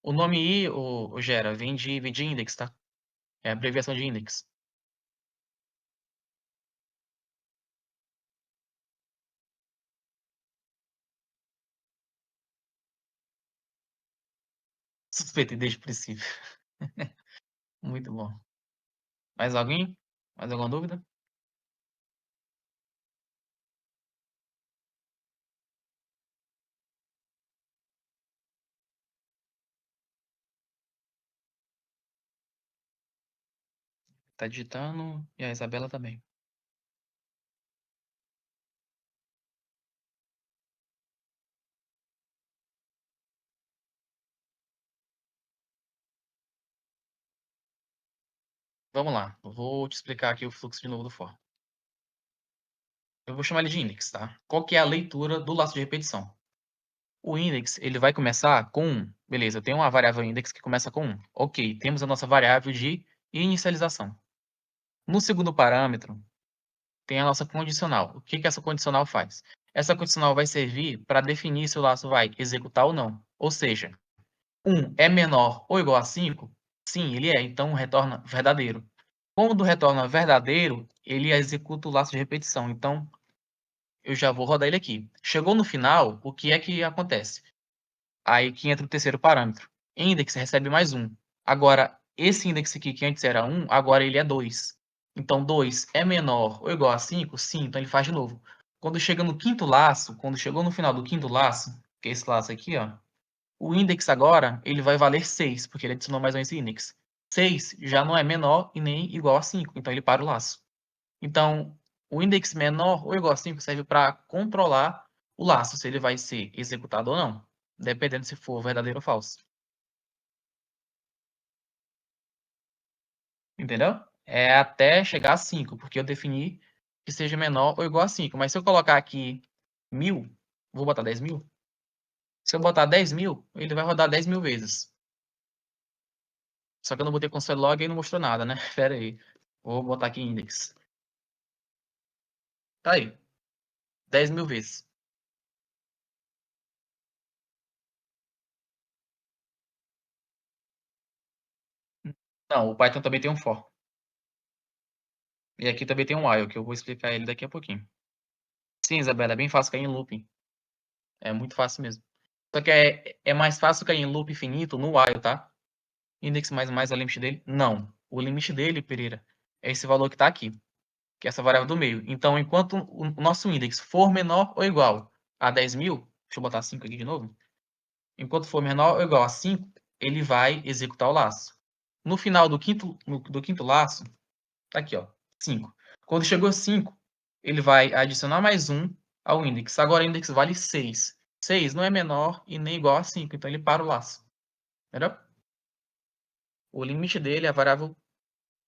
A: O nome I, o Gera, vem de index, tá? É a abreviação de index. Suspeitei desde o princípio. Muito bom. Mais alguém? Mais alguma dúvida? Tá digitando. E a Isabela também. Vamos lá. Eu vou te explicar aqui o fluxo de novo do for. Eu vou chamar ele de index, tá? Qual que é a leitura do laço de repetição? O index, ele vai começar com 1. Beleza, eu tenho uma variável index que começa com 1. Ok, temos a nossa variável de inicialização. No segundo parâmetro, tem a nossa condicional. O que que essa condicional faz? Essa condicional vai servir para definir se o laço vai executar ou não. Ou seja, 1 é menor ou igual a 5? Sim, ele é, então retorna verdadeiro. Quando retorna verdadeiro, ele executa o laço de repetição. Então, eu já vou rodar ele aqui. Chegou no final, o que é que acontece? Aí que entra o terceiro parâmetro. Index recebe mais 1. Agora, esse index aqui, que antes era 1, agora ele é 2. Então, 2 é menor ou igual a 5? Sim, então ele faz de novo. Quando chega no quinto laço, quando chegou no final do quinto laço, que é esse laço aqui, ó, o index agora, ele vai valer 6, porque ele adicionou mais um esse index. 6 já não é menor e nem igual a 5, então ele para o laço. Então, o index menor ou igual a 5 serve para controlar o laço, se ele vai ser executado ou não, dependendo se for verdadeiro ou falso. Entendeu? É até chegar a 5, porque eu defini que seja menor ou igual a 5. Mas se eu colocar aqui 1000, vou botar 10.000. Se eu botar 10.000, ele vai rodar 10.000 vezes. Só que eu não botei console log e não mostrou nada, né? Espera aí. Vou botar aqui index. Tá aí. 10.000 vezes. Não, o Python também tem um for. E aqui também tem um while, que eu vou explicar ele daqui a pouquinho. Sim, Isabela, é bem fácil cair em looping. É muito fácil mesmo. Só que é mais fácil cair em loop infinito no while, tá? Index mais é o limite dele? Não. O limite dele, Pereira, é esse valor que está aqui, que é essa variável do meio. Então, enquanto o nosso index for menor ou igual a 10.000, deixa eu botar 5 aqui de novo. Enquanto for menor ou igual a 5, ele vai executar o laço. No final do quinto laço, tá aqui, ó, 5. Quando chegou a 5, ele vai adicionar mais 1 ao index. Agora o index vale 6. 6 não é menor e nem igual a 5, então ele para o laço. Entendeu? O limite dele, a variável,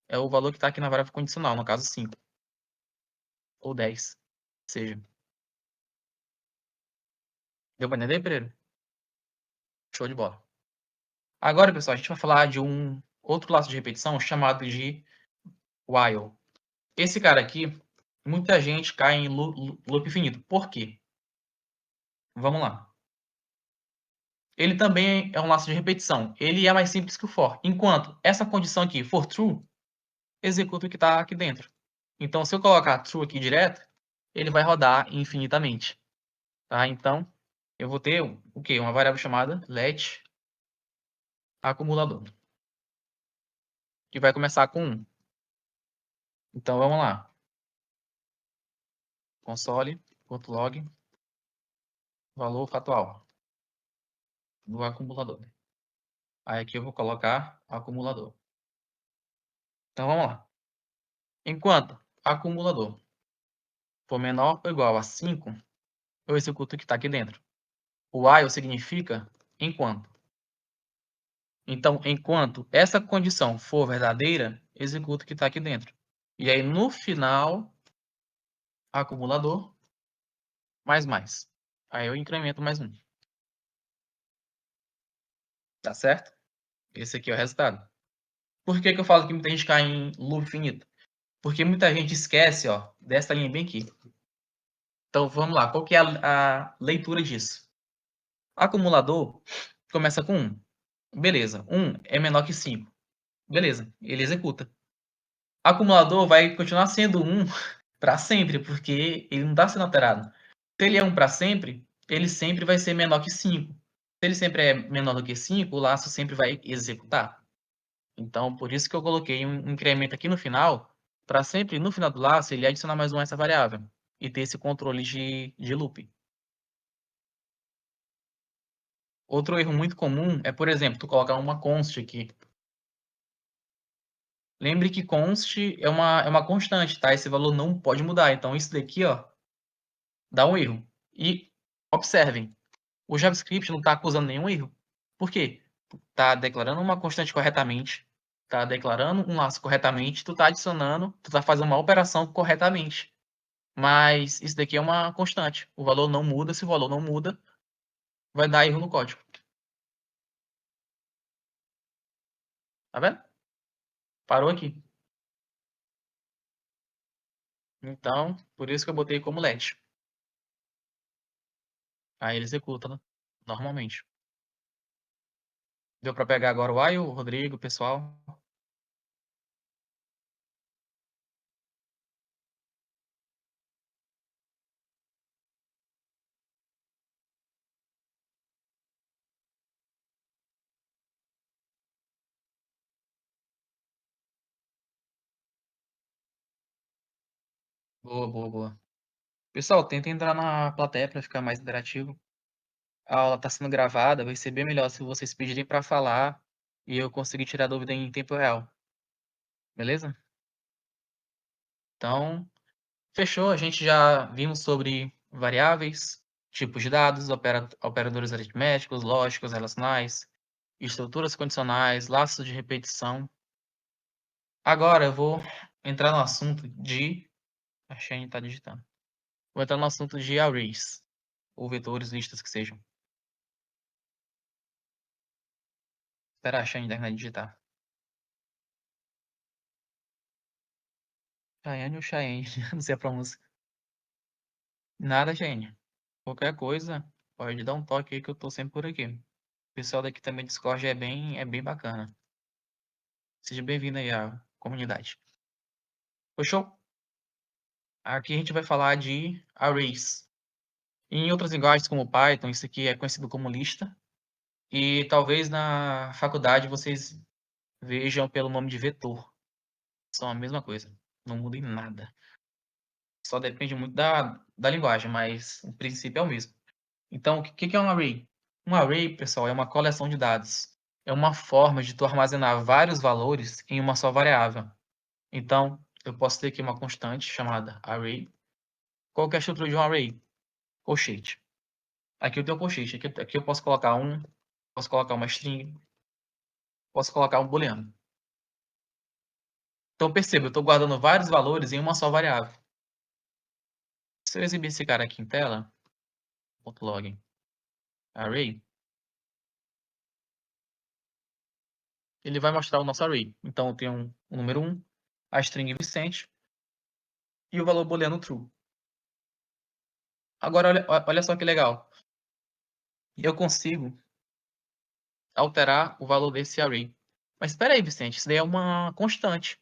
A: é o valor que está aqui na variável condicional, no caso 5 ou 10, seja. Deu para entender, Pereira? Show de bola. Agora, pessoal, a gente vai falar de um outro laço de repetição chamado de while. Esse cara aqui, muita gente cai em loop infinito. Por quê? Vamos lá. Ele também é um laço de repetição. Ele é mais simples que o for. Enquanto essa condição aqui for true, executa o que está aqui dentro. Então, se eu colocar true aqui direto, ele vai rodar infinitamente. Tá? Então, eu vou ter o quê? Uma variável chamada let acumulador, que vai começar com 1. Então, vamos lá. Console.log valor factual do acumulador. Aí aqui eu vou colocar acumulador. Então, vamos lá. Enquanto acumulador for menor ou igual a 5, eu executo o que está aqui dentro. O while significa enquanto. Então, enquanto essa condição for verdadeira, executa o que está aqui dentro. E aí, no final, acumulador, mais. Aí eu incremento mais 1. Tá certo? Esse aqui é o resultado. Por que que eu falo que muita gente cai em loop infinito? Porque muita gente esquece, ó, dessa linha bem aqui. Então vamos lá, qual que é a leitura disso? Acumulador começa com 1. Beleza, 1 é menor que 5. Beleza, ele executa. Acumulador vai continuar sendo 1 para sempre, porque ele não está sendo alterado. Se ele é 1 para sempre, ele sempre vai ser menor que 5. Se ele sempre é menor do que 5, o laço sempre vai executar. Então, por isso que eu coloquei um incremento aqui no final, para sempre, no final do laço, ele adicionar mais 1 a essa variável e ter esse controle de loop. Outro erro muito comum é, por exemplo, tu colocar uma const aqui. Lembre que const é uma constante, tá? Esse valor não pode mudar. Então, isso daqui, ó, dá um erro. E observem, o JavaScript não está acusando nenhum erro. Por quê? Está declarando uma constante corretamente, está declarando um laço corretamente, tu está adicionando, tu está fazendo uma operação corretamente. Mas isso daqui é uma constante. O valor não muda. Se o valor não muda, vai dar erro no código. Tá vendo? Parou aqui. Então, por isso que eu botei como let. Aí ele executa, né? Normalmente. Deu para pegar agora o while, o Rodrigo, o pessoal? Boa, boa, boa. Pessoal, tenta entrar na plateia para ficar mais interativo. A aula está sendo gravada, vai ser bem melhor se vocês pedirem para falar e eu conseguir tirar dúvida em tempo real. Beleza? Então, fechou. A gente já vimos sobre variáveis, tipos de dados, operadores aritméticos, lógicos, relacionais, estruturas condicionais, laços de repetição. Agora eu vou entrar no assunto de. A Shane está digitando. Vou entrar no assunto de arrays, ou vetores, listas que sejam. Espera a Shane terminar de digitar. Cheyenne ou Cheyenne? Não sei a pronúncia. Nada, Shane. Qualquer coisa, pode dar um toque aí que eu tô sempre por aqui. O pessoal daqui também do Discord é bem bacana. Seja bem-vindo aí à comunidade. Fechou? Aqui a gente vai falar de arrays. Em outras linguagens como Python, isso aqui é conhecido como lista. E talvez na faculdade vocês vejam pelo nome de vetor. São a mesma coisa. Não muda em nada. Só depende muito da linguagem, mas o princípio é o mesmo. Então, o que é um array? Um array, pessoal, é uma coleção de dados. É uma forma de tu armazenar vários valores em uma só variável. Então, eu posso ter aqui uma constante chamada array. Qual que é a estrutura de um array? Colchete. Aqui eu tenho um colchete. Aqui eu posso colocar posso colocar uma string, posso colocar um booleano. Então, perceba, eu estou guardando vários valores em uma só variável. Se eu exibir esse cara aqui em tela, .log array, ele vai mostrar o nosso array. Então, eu tenho o número 1, a string Vicente e o valor booleano true. Agora, olha só que legal. Eu consigo alterar o valor desse array. Mas espera aí, Vicente, isso daí é uma constante.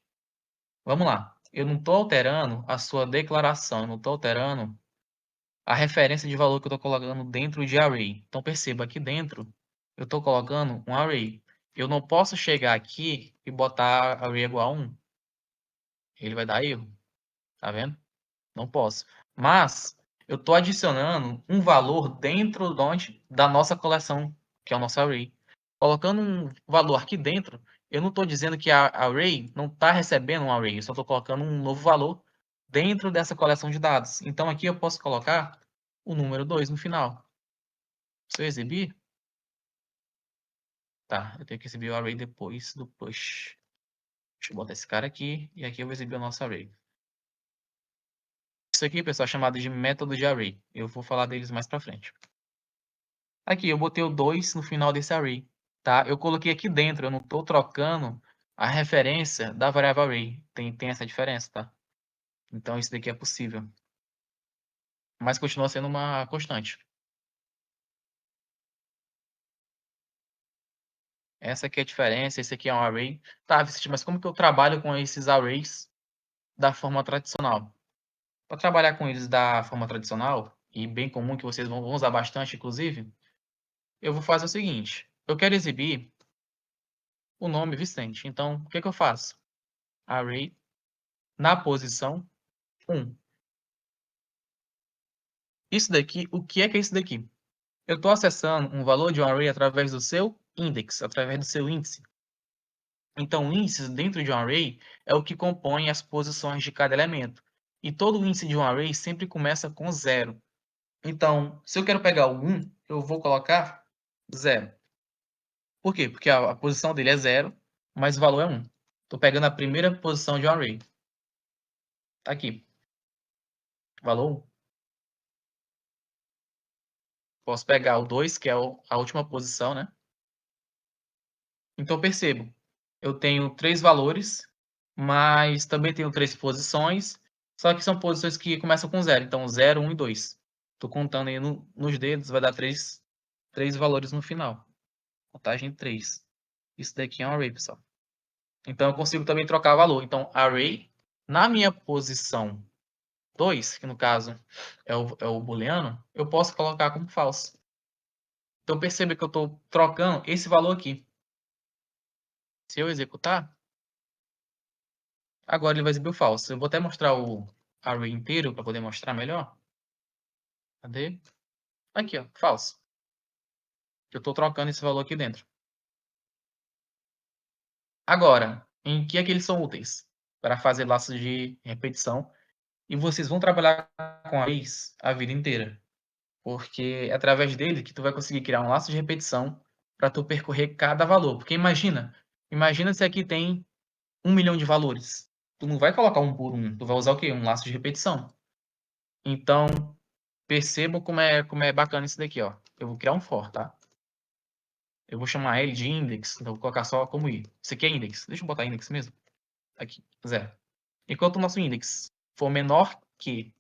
A: Vamos lá. Eu não estou alterando a sua declaração, eu não estou alterando a referência de valor que eu estou colocando dentro de array. Então, perceba, aqui dentro, eu estou colocando um array. Eu não posso chegar aqui e botar array igual a 1. Ele vai dar erro. Tá vendo? Não posso. Mas eu estou adicionando um valor dentro da nossa coleção, que é o nosso array. Colocando um valor aqui dentro, eu não estou dizendo que a array não está recebendo um array, eu só estou colocando um novo valor dentro dessa coleção de dados. Então aqui eu posso colocar o número 2 no final. Se eu exibir, tá, eu tenho que exibir o array depois do push. Deixa eu botar esse cara aqui e aqui eu vou exibir o nosso array. Isso aqui, pessoal, é chamado de método de array. Eu vou falar deles mais para frente. Aqui, eu botei o 2 no final desse array. tá? Eu coloquei aqui dentro, eu não estou trocando a referência da variável array. Tem essa diferença, tá? Então isso daqui é possível. Mas continua sendo uma constante. Essa aqui é a diferença, esse aqui é um array. Tá, Vicente, mas como que eu trabalho com esses arrays da forma tradicional? Para trabalhar com eles da forma tradicional, e bem comum que vocês vão usar bastante, inclusive, eu vou fazer o seguinte: eu quero exibir o nome Vicente. Então, o que que eu faço? Array na posição 1. Isso daqui, o que é isso daqui? Eu estou acessando um valor de um array através do seu index, através do seu índice. Então, o índice dentro de um array é o que compõe as posições de cada elemento. E todo índice de um array sempre começa com zero. Então, se eu quero pegar o 1, eu vou colocar zero. Por quê? Porque a posição dele é zero, mas o valor é 1. Estou pegando a primeira posição de um array. Tá aqui, valor 1. Posso pegar o 2, que é a última posição, né? Então, percebo, eu tenho 3 valores, mas também tenho 3 posições, só que são posições que começam com zero. Então, zero, 1 e 2. Estou contando aí nos dedos, vai dar 3 valores no final. Contagem 3. Isso daqui é um array, pessoal. Então, eu consigo também trocar valor. Então, array, na minha posição 2, que no caso é o booleano, eu posso colocar como false. Então, perceba que eu estou trocando esse valor aqui. Se eu executar, agora ele vai exibir o false. Eu vou até mostrar o array inteiro para poder mostrar melhor. Cadê? Aqui, ó, false. Eu estou trocando esse valor aqui dentro. Agora, em que é que eles são úteis? Para fazer laços de repetição. E vocês vão trabalhar com arrays a vida inteira. Porque é através dele que tu vai conseguir criar um laço de repetição para tu percorrer cada valor. Porque imagina se aqui tem 1 milhão de valores. Tu não vai colocar um por um, tu vai usar o quê? Um laço de repetição. Então, percebam como é bacana isso daqui, ó. Eu vou criar um for, tá? Eu vou chamar ele de index, então eu vou colocar só como i. Isso aqui é index. Deixa eu botar index mesmo. Aqui, zero. Enquanto o nosso index for menor que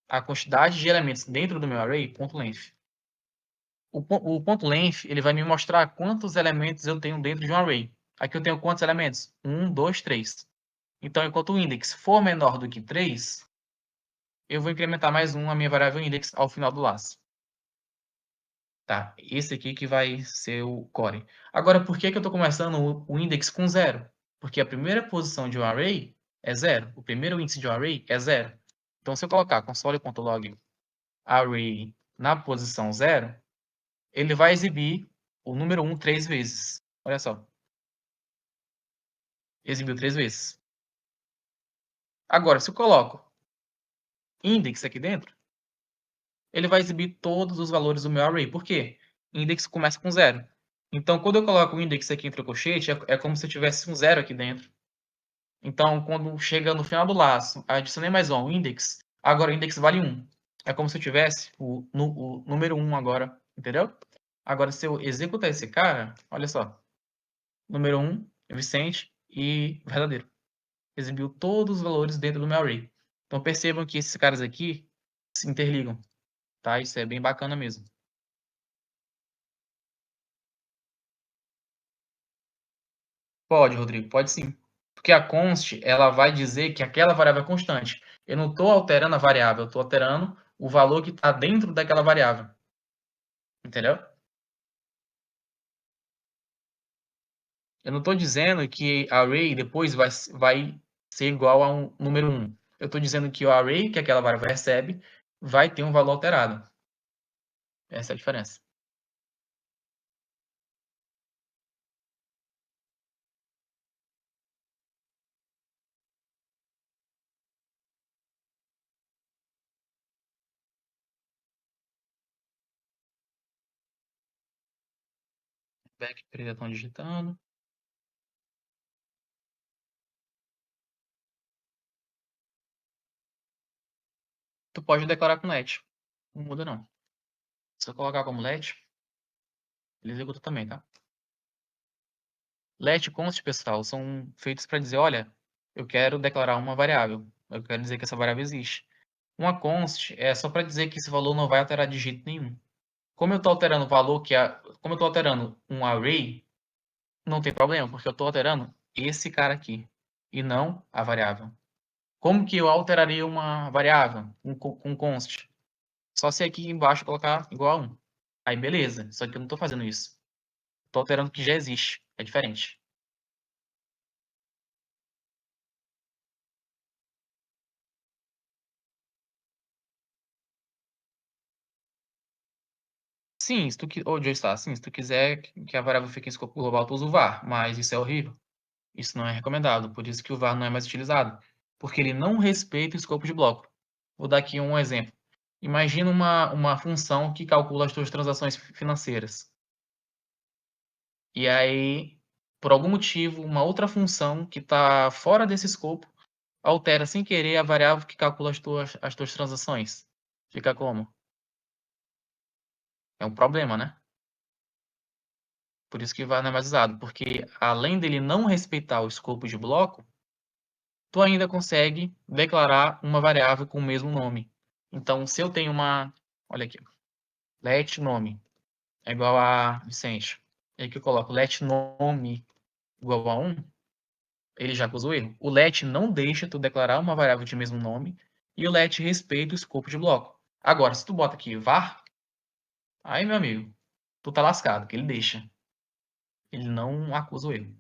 A: a quantidade de elementos dentro do meu array, ponto length. O ponto length, ele vai me mostrar quantos elementos eu tenho dentro de um array. Aqui eu tenho quantos elementos? 1, 2, 3. Então, enquanto o index for menor do que 3, eu vou incrementar mais um a minha variável index ao final do laço. Tá, esse aqui que vai ser o core. Agora, por que que eu estou começando o index com zero? Porque a primeira posição de um array é zero. O primeiro índice de um array é zero. Então, se eu colocar console.log array na posição zero, ele vai exibir o número 1 3 vezes. Olha só, exibiu 3 vezes. Agora, se eu coloco index aqui dentro, ele vai exibir todos os valores do meu array. Por quê? Index começa com zero. Então, quando eu coloco o index aqui entre o colchete, é como se eu tivesse um zero aqui dentro. Então, quando chega no final do laço, adicionei mais um, o index, agora o index vale 1. É como se eu tivesse o número 1 agora, entendeu? Agora, se eu executar esse cara, olha só. Número 1, Vicente e verdadeiro. Exibiu todos os valores dentro do meu array. Então, percebam que esses caras aqui se interligam, tá? Isso é bem bacana mesmo. Pode, Rodrigo, pode sim. Porque a const, ela vai dizer que aquela variável é constante. Eu não estou alterando a variável, eu estou alterando o valor que está dentro daquela variável. Entendeu? Eu não estou dizendo que a array depois vai ser igual a um número 1. Eu estou dizendo que o array que aquela variável recebe vai ter um valor alterado. Essa é a diferença. Back, eles já estão digitando. Tu pode decorar com let. Não muda não. Se eu colocar como let, ele executa também, tá? Let e const, pessoal, são feitos para dizer: "Olha, eu quero declarar uma variável, eu quero dizer que essa variável existe". Uma const é só para dizer que esse valor não vai alterar de jeito nenhum. Como eu estou alterando o valor como eu estou alterando um array, não tem problema, porque eu estou alterando esse cara aqui, e não a variável. Como que eu alteraria uma variável com const? Só se aqui embaixo colocar igual a 1. Aí beleza, só que eu não estou fazendo isso. Estou alterando o que já existe, é diferente. Sim, se tu onde está? Sim, se tu quiser que a variável fique em escopo global, tu usa o var, mas isso é horrível. Isso não é recomendado, por isso que o var não é mais utilizado, porque ele não respeita o escopo de bloco. Vou dar aqui um exemplo. Imagina uma função que calcula as tuas transações financeiras. E aí, por algum motivo, uma outra função que está fora desse escopo altera sem querer a variável que calcula as tuas transações. Fica como? É um problema, né? Por isso que var não é mais usado, porque além dele não respeitar o escopo de bloco, tu ainda consegue declarar uma variável com o mesmo nome. Então, se eu tenho olha aqui, let nome é igual a Vicente, e aí que eu coloco let nome igual a 1, ele já acusou o erro. O let não deixa tu declarar uma variável de mesmo nome e o let respeita o escopo de bloco. Agora, se tu bota aqui var, aí, meu amigo, tu tá lascado, que ele deixa. Ele não acusa o erro.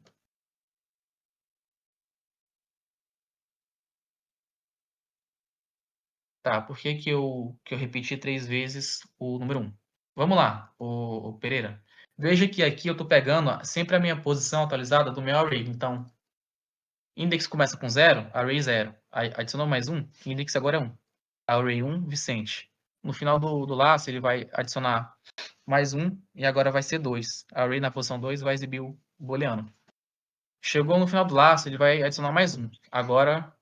A: Tá, por que que eu repeti 3 vezes o número 1? Vamos lá, o Pereira. Veja que aqui eu estou pegando sempre a minha posição atualizada do meu array. Então, index começa com 0, array 0. Adicionou mais 1, index agora é 1. Array 1, Vicente. No final do laço, ele vai adicionar mais 1 e agora vai ser 2. Array na posição 2 vai exibir o booleano. Chegou no final do laço, ele vai adicionar mais 1. Agora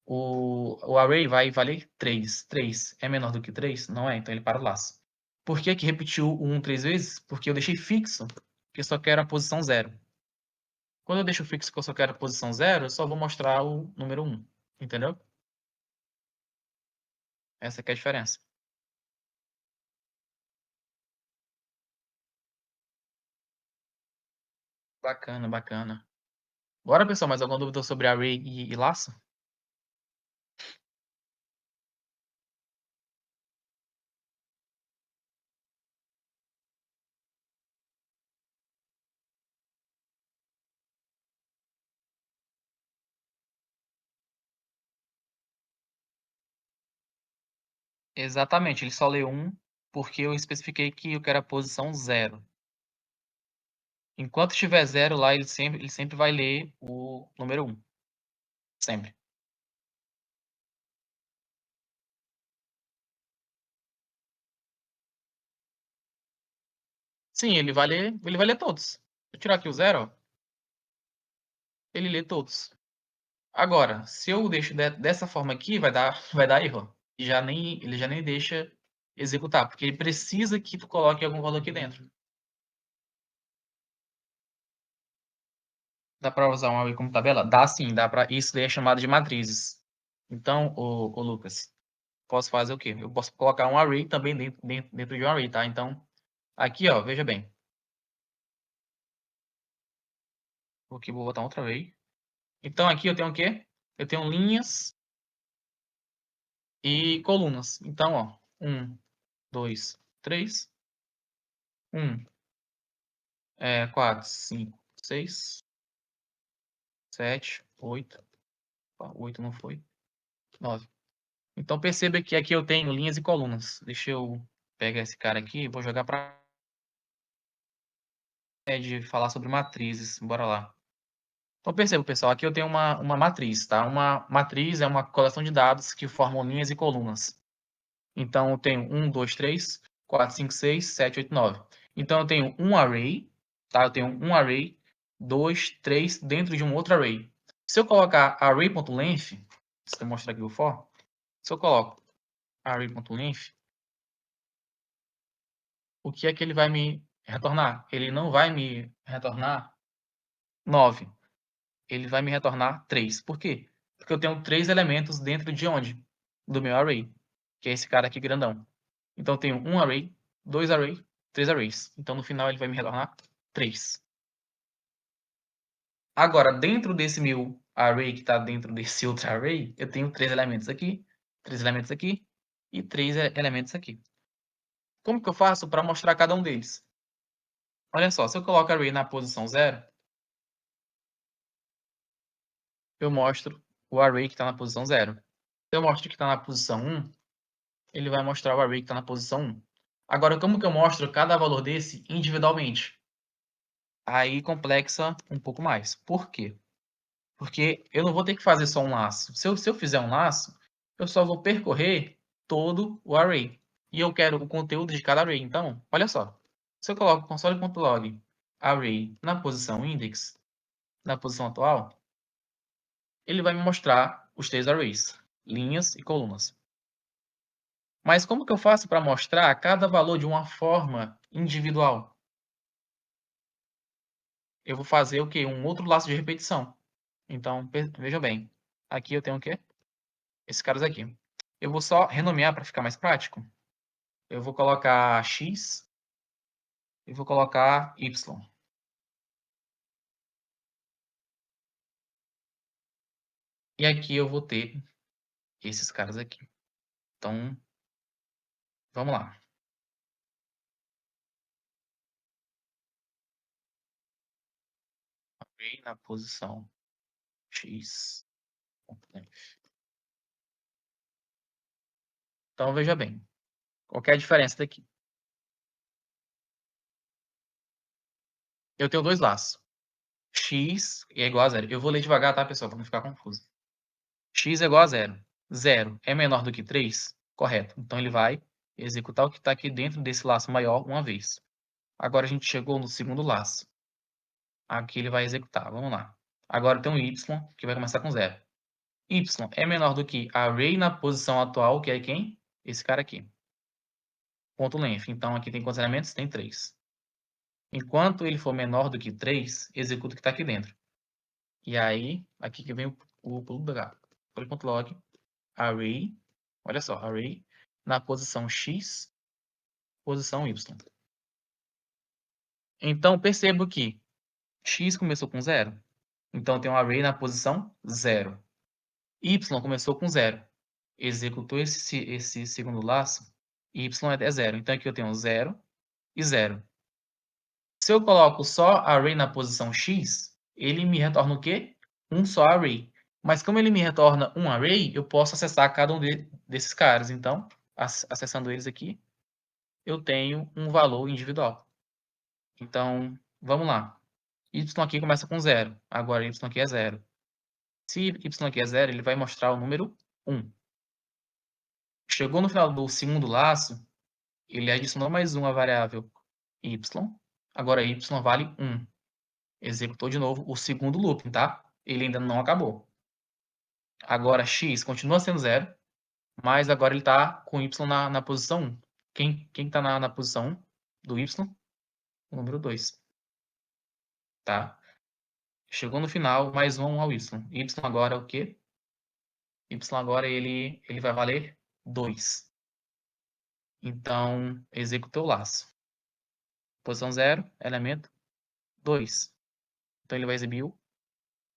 A: o array vai valer 3. 3 é menor do que 3? Não é, então ele para o laço. Por que que repetiu o 1 3 vezes? Porque eu deixei fixo, que eu só quero a posição 0. Quando eu deixo fixo que eu só quero a posição 0, eu só vou mostrar o número 1. Entendeu? Essa que é a diferença. Bacana, bacana. Bora, pessoal, mais alguma dúvida sobre array e laço? Exatamente, ele só leu 1 porque eu especifiquei que eu quero a posição 0. Enquanto estiver 0 lá, ele sempre vai ler o número 1. Sempre. Sim, ele vai ler todos. Se eu tirar aqui o 0, ó, ele lê todos. Agora, se eu deixo dessa forma aqui, vai dar erro. Ele já nem deixa executar, porque ele precisa que tu coloque algum valor aqui dentro. Dá para usar um array como tabela? Dá sim, dá para. Isso daí é chamado de matrizes. Então, ô Lucas, posso fazer o quê? Eu posso colocar um array também dentro de um array, tá? Então, aqui, ó, veja bem. Aqui vou botar outra array. Então, aqui eu tenho o quê? Eu tenho linhas e colunas. Então, ó, 1, 2, 3, 1, 4, 5, 6, 7, 8. 8 não foi. 9. Então perceba que aqui eu tenho linhas e colunas. Deixa eu pegar esse cara aqui e vou jogar para de falar sobre matrizes. Bora lá. Então perceba, pessoal, aqui eu tenho uma matriz, tá? Uma matriz é uma coleção de dados que formam linhas e colunas. Então eu tenho 1, 2, 3, 4, 5, 6, 7, 8, 9. Então eu tenho um array, tá? Eu tenho um array, 2, 3 dentro de um outro array. Se eu colocar array.length, deixa eu mostrar aqui o for. Se eu coloco array.length, o que é que ele vai me retornar? Ele não vai me retornar 9. Ele vai me retornar 3. Por quê? Porque eu tenho 3 elementos dentro de onde? Do meu array, que é esse cara aqui grandão. Então eu tenho um array, 2 arrays, 3 arrays. Então no final ele vai me retornar 3. Agora, dentro desse meu array que está dentro desse outro array, eu tenho 3 elementos aqui, 3 elementos aqui e 3 elementos aqui. Como que eu faço para mostrar cada um deles? Olha só, se eu coloco array na posição 0, eu mostro o array que está na posição 0. Se eu mostro que está na posição 1, ele vai mostrar o array que está na posição 1. Agora, como que eu mostro cada valor desse individualmente? Aí complexa um pouco mais. Por quê? Porque eu não vou ter que fazer só um laço. Se eu fizer um laço, eu só vou percorrer todo o array. E eu quero o conteúdo de cada array. Então, olha só. Se eu coloco console.log array na posição index, na posição atual, ele vai me mostrar os 3 arrays, linhas e colunas. Mas como que eu faço para mostrar cada valor de uma forma individual? Eu vou fazer o quê? Um outro laço de repetição. Então, veja bem. Aqui eu tenho o quê? Esses caras aqui. Eu vou só renomear para ficar mais prático. Eu vou colocar X e vou colocar Y. E aqui eu vou ter esses caras aqui. Então, vamos lá. Array na posição X. Então, veja bem. Qual que é a diferença daqui? Eu tenho dois laços. X é igual a zero. Eu vou ler devagar, tá, pessoal? Para não ficar confuso. X é igual a zero. Zero é menor do que 3? Correto. Então, ele vai executar o que está aqui dentro desse laço maior uma vez. Agora, a gente chegou no segundo laço. Aqui ele vai executar. Vamos lá. Agora tem um y, que vai começar com 0. Y é menor do que array na posição atual, que é quem? Esse cara aqui. Ponto length. Então, aqui tem quantos elementos? Tem 3. Enquanto ele for menor do que 3, executa o que está aqui dentro. E aí, aqui que vem o pulo do gato. Poly.log array, olha só, array na posição x, posição y. Então, percebo que x começou com 0. Então, tem um array na posição 0. Y começou com 0. Executou esse segundo laço, y é 0. Então, aqui eu tenho 0 e 0. Se eu coloco só array na posição x, ele me retorna o quê? Um só array. Mas como ele me retorna um array, eu posso acessar cada um desses caras. Então, acessando eles aqui, eu tenho um valor individual. Então, vamos lá. Y aqui começa com 0. Agora, y aqui é 0. Se y aqui é 0, ele vai mostrar o número 1. Chegou no final do segundo laço, ele adicionou mais uma variável y. Agora y vale 1. Executou de novo o segundo looping, tá? Ele ainda não acabou. Agora x continua sendo 0, mas agora ele está com y na posição 1. Quem está na posição 1 do y? O número 2. Tá? Chegou no final, mais um ao y. Y agora é o quê? Y agora ele vai valer 2. Então, executou o laço. Posição 0, elemento 2. Então, ele vai exibir o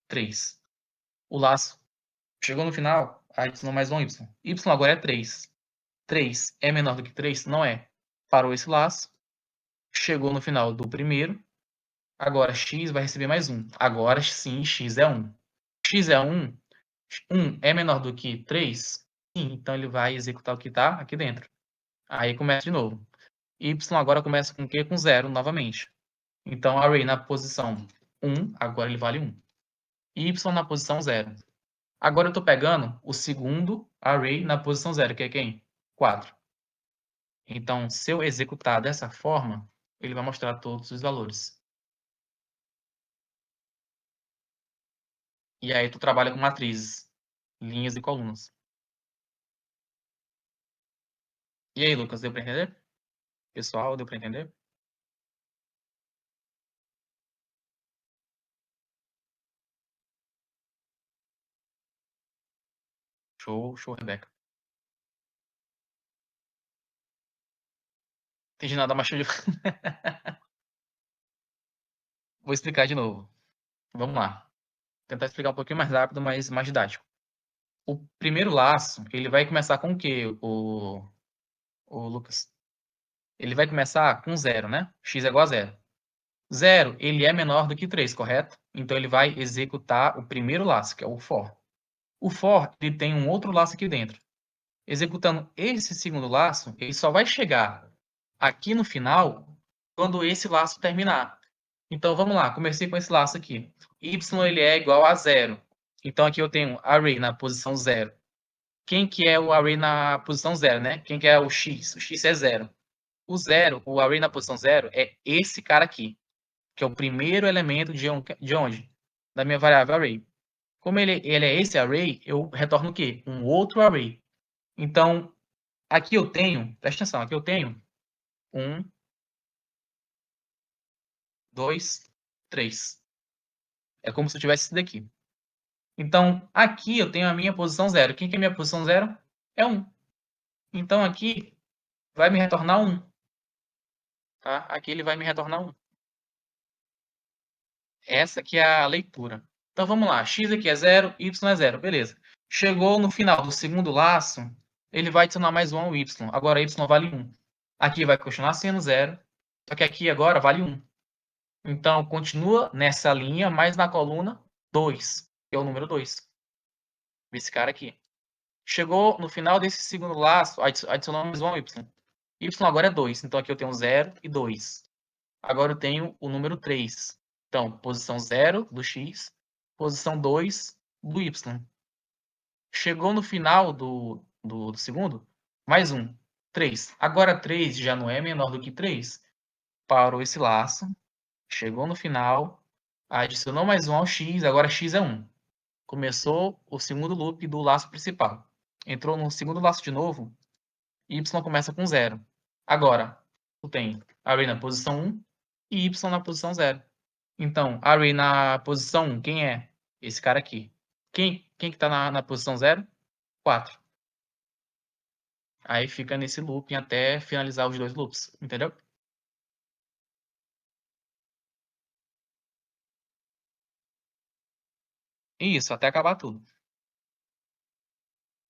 A: 3. O laço chegou no final, adicionou mais um y. Y agora é 3. 3 é menor do que 3? Não é. Parou esse laço, chegou no final do primeiro, agora x vai receber mais 1. Agora sim, x é 1. X é 1, 1 é menor do que 3? Sim, então ele vai executar o que está aqui dentro. Aí começa de novo. Y agora começa com o quê? Com 0 novamente. Então, array na posição 1, agora ele vale 1. Y na posição 0. Agora eu estou pegando o segundo array na posição 0, que é quem? 4. Então, se eu executar dessa forma, ele vai mostrar todos os valores. E aí tu trabalha com matrizes, linhas e colunas. E aí, Lucas, deu para entender? Pessoal, deu para entender? Show, show, Rebeca. Entendi nada, mas show de vou explicar de novo. Vamos lá. Tentar explicar um pouquinho mais rápido, mas mais didático. O primeiro laço, ele vai começar com o quê, o Lucas? Ele vai começar com zero, né? X é igual a zero. Zero, ele é menor do que 3, correto? Então ele vai executar o primeiro laço, que é o for. O for, ele tem um outro laço aqui dentro. Executando esse segundo laço, ele só vai chegar aqui no final quando esse laço terminar. Então vamos lá, comecei com esse laço aqui. Y ele é igual a zero. Então aqui eu tenho array na posição zero. Quem que é o array na posição zero, né? Quem que é o x? O x é zero. O zero, o array na posição zero é esse cara aqui, que é o primeiro elemento de onde? Da minha variável array. Como ele é esse array, eu retorno o quê? Um outro array. Então, aqui eu tenho, presta atenção, aqui eu tenho 1, 2, 3. É como se eu tivesse isso daqui. Então, aqui eu tenho a minha posição zero. Quem que é a minha posição zero? É 1. Então, aqui vai me retornar 1. Tá? Aqui ele vai me retornar 1. Essa aqui é a leitura. Então, vamos lá. X aqui é zero, y é zero. Beleza. Chegou no final do segundo laço, ele vai adicionar mais 1 ao y. Agora, y vale 1. Aqui vai continuar sendo zero, só que aqui agora vale 1. Então, continua nessa linha, mas na coluna 2, que é o número 2. Esse cara aqui. Chegou no final desse segundo laço, adicionamos 1 ao y. Y agora é 2, então aqui eu tenho 0 e 2. Agora eu tenho o número 3. Então, posição 0 do x, posição 2 do y. Chegou no final do segundo, mais 1, 3. Agora 3 já não é menor do que 3. Parou esse laço, chegou no final, adicionou mais 1 ao x, agora x é 1. Começou o segundo loop do laço principal. Entrou no segundo laço de novo, y começa com 0. Agora, tu tem array na posição 1 e y na posição 0. Então, array na posição 1, quem é? Esse cara aqui. Quem que está na posição 0? 4. Aí fica nesse looping até finalizar os dois loops, entendeu? Isso, até acabar tudo.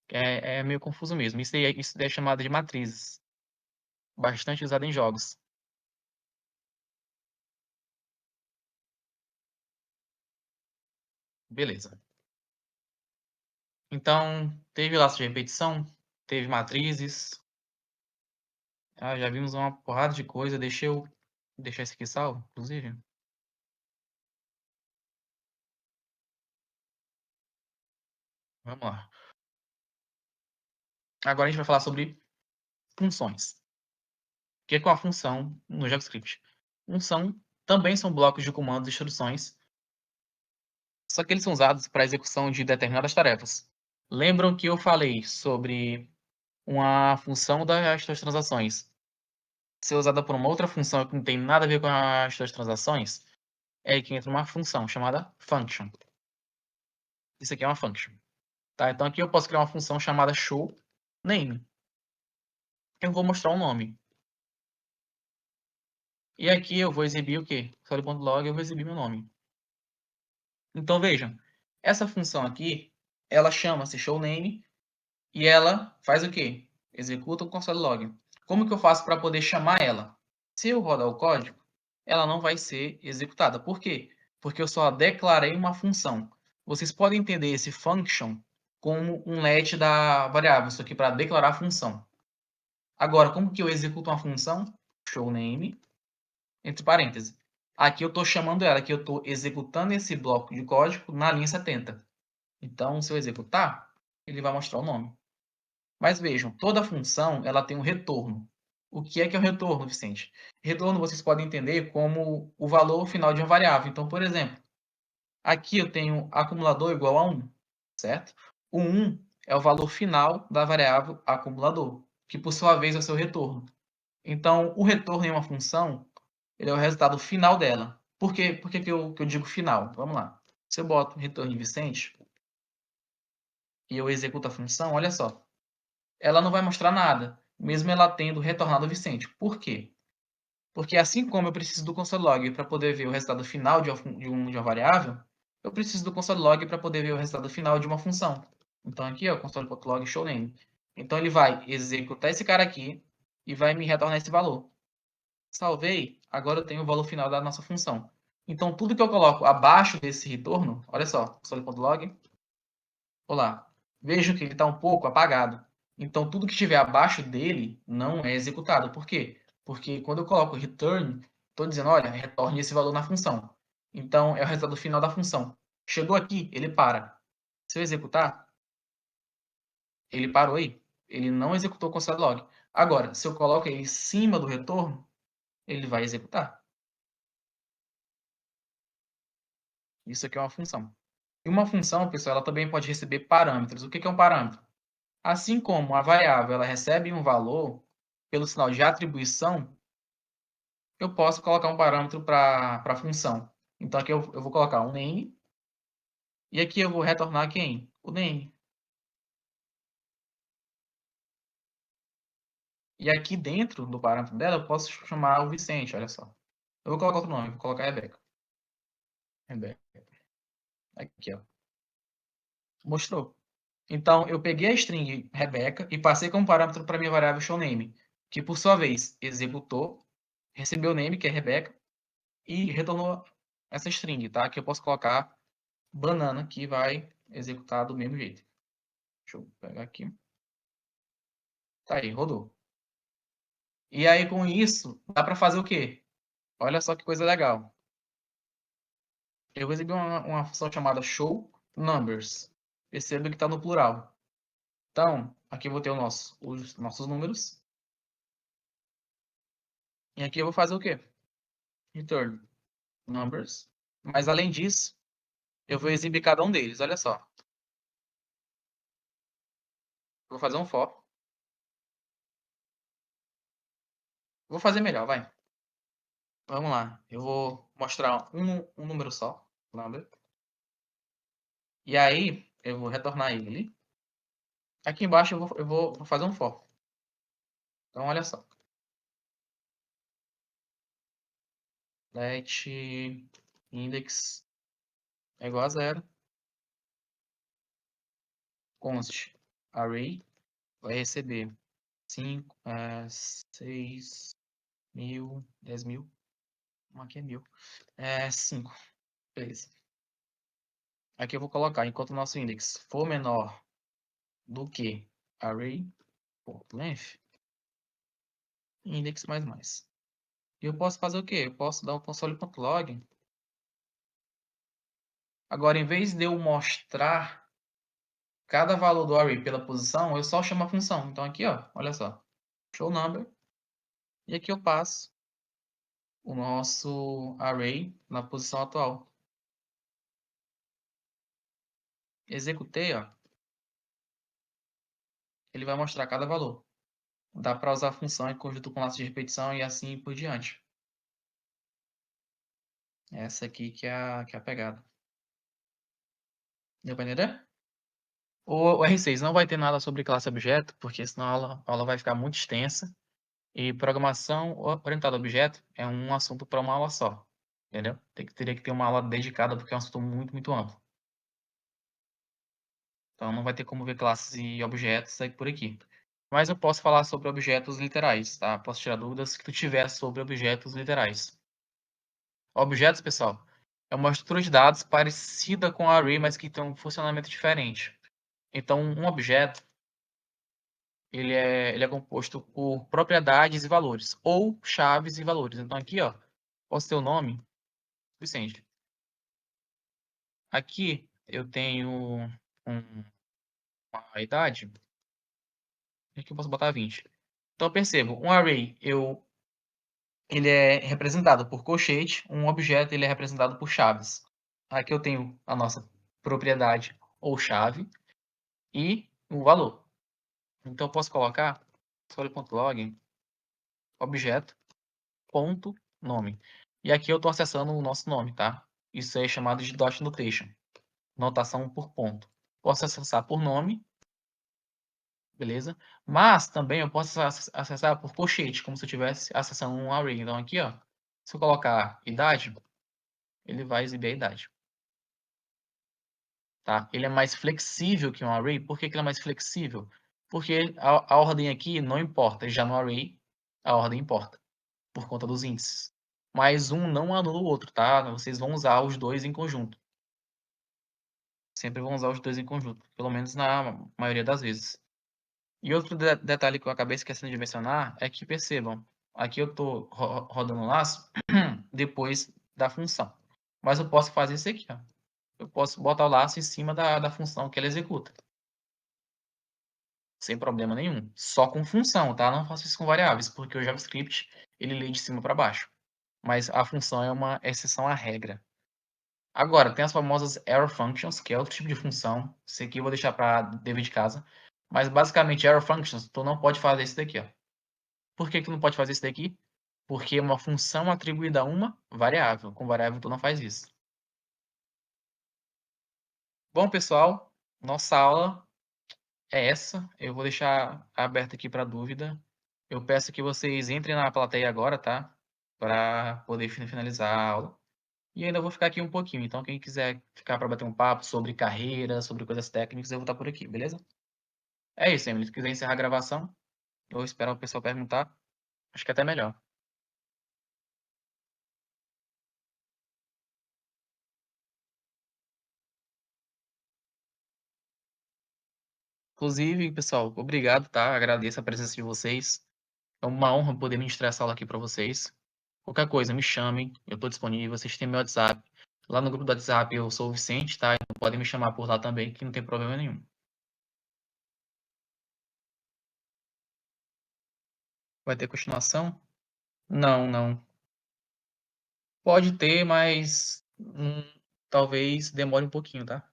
A: É meio confuso mesmo. Isso daí é chamado de matrizes. Bastante usado em jogos. Beleza. Então, teve laço de repetição, teve matrizes. Já vimos uma porrada de coisa. Deixa eu deixar isso aqui salvo, inclusive. Vamos lá. Agora a gente vai falar sobre funções. O que é uma função no JavaScript? Função também são blocos de comandos e instruções, só que eles são usados para a execução de determinadas tarefas. Lembram que eu falei sobre uma função das suas transações ser usada por uma outra função que não tem nada a ver com as suas transações? É aí que entra uma função chamada function. Isso aqui é uma function. Tá? Então aqui eu posso criar uma função chamada showName. Eu vou mostrar um nome. E aqui eu vou exibir o quê? Solid.log eu vou exibir meu nome. Então vejam, essa função aqui, ela chama-se showName e ela faz o quê? Executa o console.log. Como que eu faço para poder chamar ela? Se eu rodar o código, ela não vai ser executada. Por quê? Porque eu só declarei uma função. Vocês podem entender esse function como um let da variável, isso aqui para declarar a função. Agora, como que eu executo uma função? Showname, entre parênteses. Aqui eu estou chamando ela, aqui eu estou executando esse bloco de código na linha 70. Então, se eu executar, ele vai mostrar o nome. Mas vejam, toda função ela tem um retorno. O que é o retorno, Vicente? Retorno vocês podem entender como o valor final de uma variável. Então, por exemplo, aqui eu tenho acumulador igual a 1, certo? O 1 é o valor final da variável acumulador, que por sua vez é o seu retorno. Então, o retorno em uma função, ele é o resultado final dela. Por quê? Por que eu digo final? Vamos lá. Se eu boto retorno em Vicente, e eu executo a função, olha só, ela não vai mostrar nada, mesmo ela tendo retornado o Vicente. Por quê? Porque assim como eu preciso do console log para poder ver o resultado final de uma variável, eu preciso do console log para poder ver o resultado final de uma função. Então aqui, ó, console.log showName. Então ele vai executar esse cara aqui e vai me retornar esse valor. Salvei, agora eu tenho o valor final da nossa função. Então tudo que eu coloco abaixo desse retorno, olha só, console.log, olá, vejo que ele está um pouco apagado. Então tudo que estiver abaixo dele não é executado. Por quê? Porque quando eu coloco return, estou dizendo, olha, retorne esse valor na função. Então é o resultado final da função. Chegou aqui, ele para. Se eu executar, ele parou aí. Ele não executou o console log. Agora, se eu coloco ele em cima do retorno, ele vai executar. Isso aqui é uma função. E uma função, pessoal, ela também pode receber parâmetros. O que é um parâmetro? Assim como a variável ela recebe um valor pelo sinal de atribuição, eu posso colocar um parâmetro para a função. Então aqui eu vou colocar um name, e aqui eu vou retornar quem? O name. E aqui dentro do parâmetro dela eu posso chamar o Vicente, olha só. Eu vou colocar outro nome, vou colocar Rebeca. Rebeca. Aqui, ó. Mostrou. Então, eu peguei a string Rebeca e passei como parâmetro para minha variável showName, que por sua vez executou, recebeu o name, que é Rebeca, e retornou essa string, tá? Que eu posso colocar banana, que vai executar do mesmo jeito. Deixa eu pegar aqui. Tá aí, rodou. E aí, com isso, dá para fazer o quê? Olha só que coisa legal. Eu recebi uma função chamada showNumbers. Perceba que está no plural. Então, aqui eu vou ter os nossos números. E aqui eu vou fazer o quê? Return numbers. Mas além disso, eu vou exibir cada um deles. Olha só. Vou fazer um for. Vou fazer melhor, vai. Vamos lá. Eu vou mostrar um número só. Number. E aí, eu vou retornar ele. Aqui embaixo eu vou fazer um for. Então, olha só. Let index é igual a zero. Const array vai receber 5, 6 mil, 10 mil. Aqui é 1000. 5. Beleza. Aqui eu vou colocar, enquanto o nosso index for menor do que array.length, index mais mais. E eu posso fazer o quê? Eu posso dar um console.log. Agora, em vez de eu mostrar cada valor do array pela posição, eu só chamo a função. Então aqui, ó, olha só, show number. E aqui eu passo o nosso array na posição atual. Executei, ó, ele vai mostrar cada valor. Dá para usar a função em conjunto com laço de repetição e assim por diante. Essa aqui que é a pegada. Deu para entender? O R6 não vai ter nada sobre classe objeto, porque senão a aula vai ficar muito extensa. E programação orientada a objeto é um assunto para uma aula só. Entendeu? Teria que ter uma aula dedicada, porque é um assunto muito, muito amplo. Então não vai ter como ver classes e objetos aí por aqui. Mas eu posso falar sobre objetos literais, tá? Posso tirar dúvidas que tu tiver sobre objetos literais. Objetos, pessoal, é uma estrutura de dados parecida com a array, mas que tem um funcionamento diferente. Então, um objeto, ele é composto por propriedades e valores, ou chaves e valores. Então, aqui, ó, posso ter o nome, Vicente. Aqui, eu tenho uma idade, aqui eu posso botar 20. Então, percebo, um array, ele é representado por colchete, um objeto, ele é representado por chaves. Aqui eu tenho a nossa propriedade ou chave e o valor. Então, eu posso colocar console.log objeto ponto nome. E aqui eu estou acessando o nosso nome, tá? Isso é chamado de dot notation, notação por ponto. Posso acessar por nome, beleza? Mas também eu posso acessar por colchete, como se eu estivesse acessando um array. Então aqui, ó, se eu colocar idade, ele vai exibir a idade, tá? Ele é mais flexível que um array. Por que que ele é mais flexível? Porque a ordem aqui não importa. Já no array, a ordem importa, por conta dos índices. Mas um não anula o outro, tá? Vocês vão usar os dois em conjunto. Sempre vão usar os dois em conjunto, pelo menos na maioria das vezes. E outro detalhe que eu acabei esquecendo de mencionar é que percebam, aqui eu estou rodando o laço depois da função. Mas eu posso fazer isso aqui, ó. Eu posso botar o laço em cima da função que ela executa, sem problema nenhum. Só com função, tá? Não faço isso com variáveis, porque o JavaScript ele lê de cima para baixo. Mas a função é uma exceção à regra. Agora, tem as famosas error functions, que é outro tipo de função. Isso aqui eu vou deixar para dever de casa. Mas basicamente, error functions, tu não pode fazer isso daqui, ó. Por que que tu não pode fazer isso daqui? Porque é uma função atribuída a uma variável. Com variável tu não faz isso. Bom, pessoal, nossa aula é essa. Eu vou deixar aberto aqui para dúvida. Eu peço que vocês entrem na plateia agora, tá? Para poder finalizar a aula. E ainda vou ficar aqui um pouquinho. Então, quem quiser ficar para bater um papo sobre carreira, sobre coisas técnicas, eu vou estar por aqui, beleza? É isso, Emily. Se quiser encerrar a gravação, eu espero o pessoal perguntar. Acho que é até melhor. Inclusive, pessoal, obrigado, tá? Agradeço a presença de vocês. É uma honra poder ministrar essa aula aqui para vocês. Qualquer coisa, me chamem, eu estou disponível. Vocês têm meu WhatsApp. Lá no grupo do WhatsApp eu sou o Vicente, tá? Então podem me chamar por lá também, que não tem problema nenhum. Vai ter continuação? Não, não. Pode ter, mas talvez demore um pouquinho, tá?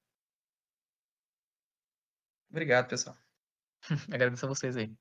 A: Obrigado, pessoal. Agradeço a vocês aí.